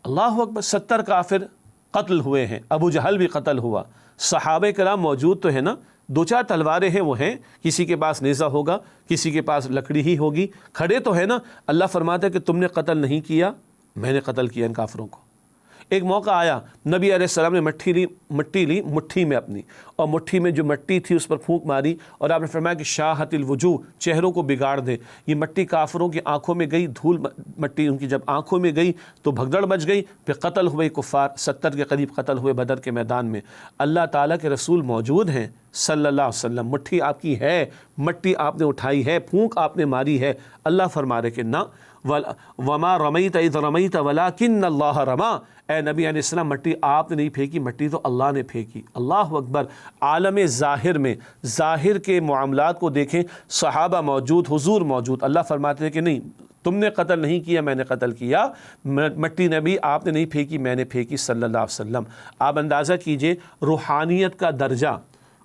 Speaker 6: اللہ اکبر، 70 کافر قتل ہوئے ہیں، ابو جہل بھی قتل ہوا، صحابہ کرام موجود تو ہے نا، 2-4 تلواریں ہیں وہ ہیں، کسی کے پاس نیزہ ہوگا، کسی کے پاس لکڑی ہی ہوگی، کھڑے تو ہے نا۔ اللہ فرماتا ہے کہ تم نے قتل نہیں کیا، میں نے قتل کیا ان کافروں کو۔ ایک موقع آیا نبی علیہ السلام نے مٹی لی مٹھی میں اپنی، اور مٹھی میں جو مٹی تھی اس پر پھونک ماری، اور آپ نے فرمایا کہ شاہت الوجوہ، چہروں کو بگاڑ دے۔ یہ مٹی کافروں کی آنکھوں میں گئی، دھول مٹی ان کی جب آنکھوں میں گئی تو بھگدڑ مچ گئی، پھر قتل ہوئے کفار، 70 کے قریب قتل ہوئے بدر کے میدان میں۔ اللہ تعالیٰ کے رسول موجود ہیں صلی اللہ علیہ وسلم، مٹھی آپ کی ہے، مٹی آپ نے اٹھائی ہے، پھونک آپ نے ماری ہے، اللہ فرما رہے کہ نہ وما رمیت اذ رمیت ولکن اللہ رما، اے نبی علیہ السلام مٹی آپ نے نہیں پھینکی، مٹی تو اللہ نے پھینکی۔ اللہ اکبر۔ عالم ظاہر میں ظاہر کے معاملات کو دیکھیں، صحابہ موجود، حضور موجود، اللہ فرماتے ہیں کہ نہیں تم نے قتل نہیں کیا، میں نے قتل کیا، مٹی نبی آپ نے نہیں پھینکی، میں نے پھینکی صلی اللہ علیہ وسلم۔ آپ اندازہ کیجئے روحانیت کا درجہ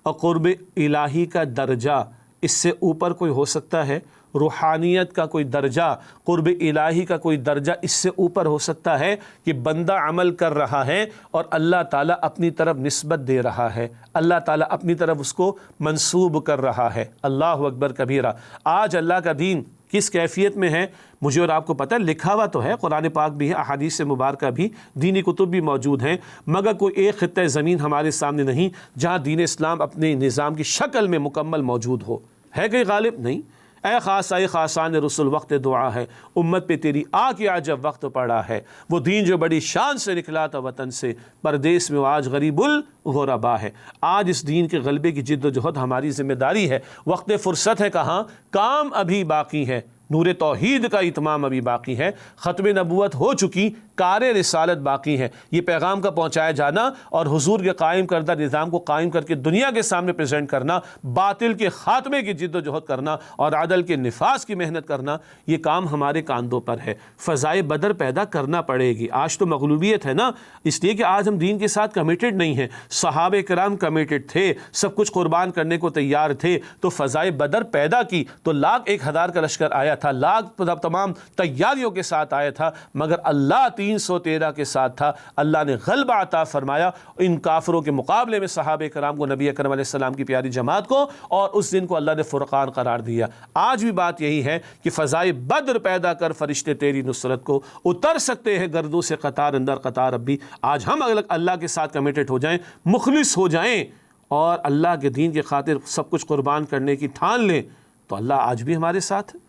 Speaker 6: اور قرب الہی کا درجہ، اس سے اوپر کوئی ہو سکتا ہے؟ روحانیت کا کوئی درجہ، قرب الہی کا کوئی درجہ اس سے اوپر ہو سکتا ہے کہ بندہ عمل کر رہا ہے اور اللہ تعالیٰ اپنی طرف نسبت دے رہا ہے، اللہ تعالیٰ اپنی طرف اس کو منسوب کر رہا ہے۔ اللہ اکبر کبیرہ۔ آج اللہ کا دین کس کیفیت میں ہے مجھے اور آپ کو پتہ ہے، لکھا ہوا تو ہے، قرآن پاک بھی ہے، احادیث مبارکہ بھی، دینی کتب بھی موجود ہیں، مگر کوئی ایک خطہ زمین ہمارے سامنے نہیں جہاں دین اسلام اپنے نظام کی شکل میں مکمل موجود ہو۔ ہے کہ غالب؟ نہیں۔ اے خاصائے خاصان رسول وقت دعا ہے، امت پہ تیری آ کے آج جب وقت پڑا ہے، وہ دین جو بڑی شان سے نکلا تھا وطن سے، پردیس میں وہ آج غریب الغربا ہے۔ آج اس دین کے غلبے کی جد و جہد ہماری ذمہ داری ہے۔ وقت فرصت ہے کہاں، کام ابھی باقی ہے، نور توحید کا اتمام ابھی باقی ہے، ختم نبوت ہو چکی، کار رسالت باقی ہے۔ یہ پیغام کا پہنچایا جانا اور حضور کے قائم کردہ نظام کو قائم کر کے دنیا کے سامنے پریزنٹ کرنا، باطل کے خاتمے کی جد و جہد کرنا اور عدل کے نفاذ کی محنت کرنا، یہ کام ہمارے کاندھوں پر ہے۔ فضائے بدر پیدا کرنا پڑے گی۔ آج تو مغلوبیت ہے نا، اس لیے کہ آج ہم دین کے ساتھ کمیٹڈ نہیں ہیں۔ صحابہ کرام کمیٹڈ تھے، سب کچھ قربان کرنے کو تیار تھے، تو فضائے بدر پیدا کی تو 1,00,000 کا لشکر آیا تھا، تمام تیاریوں کے ساتھ آیا تھا، مگر اللہ 313 کے ساتھ تھا۔ اللہ نے غلبہ عطا فرمایا ان کافروں کے مقابلے میں صحابہ کرام کو، نبی اکرم علیہ السلام کی پیاری جماعت کو، اور اس دن کو اللہ نے فرقان قرار دیا۔ آج بھی بات یہی ہے کہ فضائے بدر پیدا کر فرشتے تیری نصرت کو اتر سکتے ہیں گردوں سے قطار اندر قطار اب بھی۔ آج ہم اللہ کے ساتھ کمیٹڈ ہو جائیں، مخلص ہو جائیں اور اللہ کے دین کی خاطر سب کچھ قربان کرنے کی ٹھان لیں، تو اللہ آج بھی ہمارے ساتھ ہے،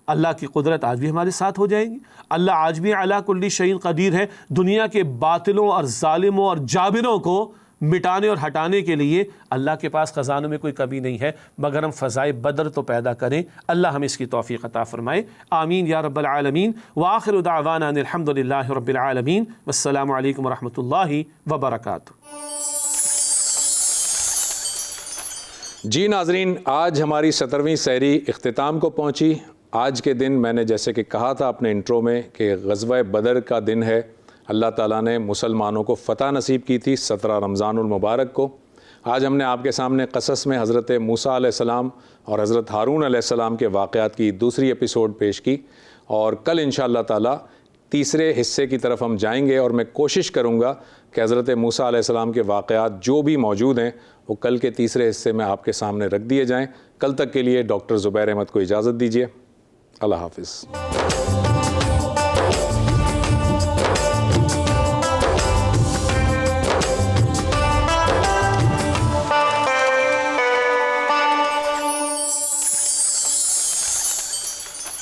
Speaker 6: اللہ کی قدرت آج بھی ہمارے ساتھ ہو جائے گی۔ اللہ آج بھی علی کل شیء قدیر ہے۔ دنیا کے باطلوں اور ظالموں اور جابروں کو مٹانے اور ہٹانے کے لیے اللہ کے پاس خزانوں میں کوئی کمی نہیں ہے، مگر ہم فضائے بدر تو پیدا کریں۔ اللہ ہمیں اس کی توفیق عطا فرمائے، آمین یا رب العالمین۔ وآخر دعوانا ان الحمد للہ رب العالمین، والسلام علیکم ورحمۃ اللہ وبرکاتہ۔
Speaker 2: جی ناظرین، آج ہماری 17ویں سحری اختتام کو پہنچی۔ آج کے دن میں نے جیسے کہ کہا تھا اپنے انٹرو میں کہ غزوہ بدر کا دن ہے۔ اللہ تعالیٰ نے مسلمانوں کو فتح نصیب کی تھی 17 رمضان المبارک کو۔ آج ہم نے آپ کے سامنے قصص میں حضرت موسیٰ علیہ السلام اور حضرت ہارون علیہ السلام کے واقعات کی دوسری ایپیسوڈ پیش کی، اور کل انشاءاللہ تعالیٰ تیسرے حصے کی طرف ہم جائیں گے، اور میں کوشش کروں گا کہ حضرت موسیٰ علیہ السلام کے واقعات جو بھی موجود ہیں وہ کل کے تیسرے حصے میں آپ کے سامنے رکھ دیے جائیں۔ کل تک کے لیے ڈاکٹر زبیر احمد کو اجازت دیجیے۔ اللہ حافظ۔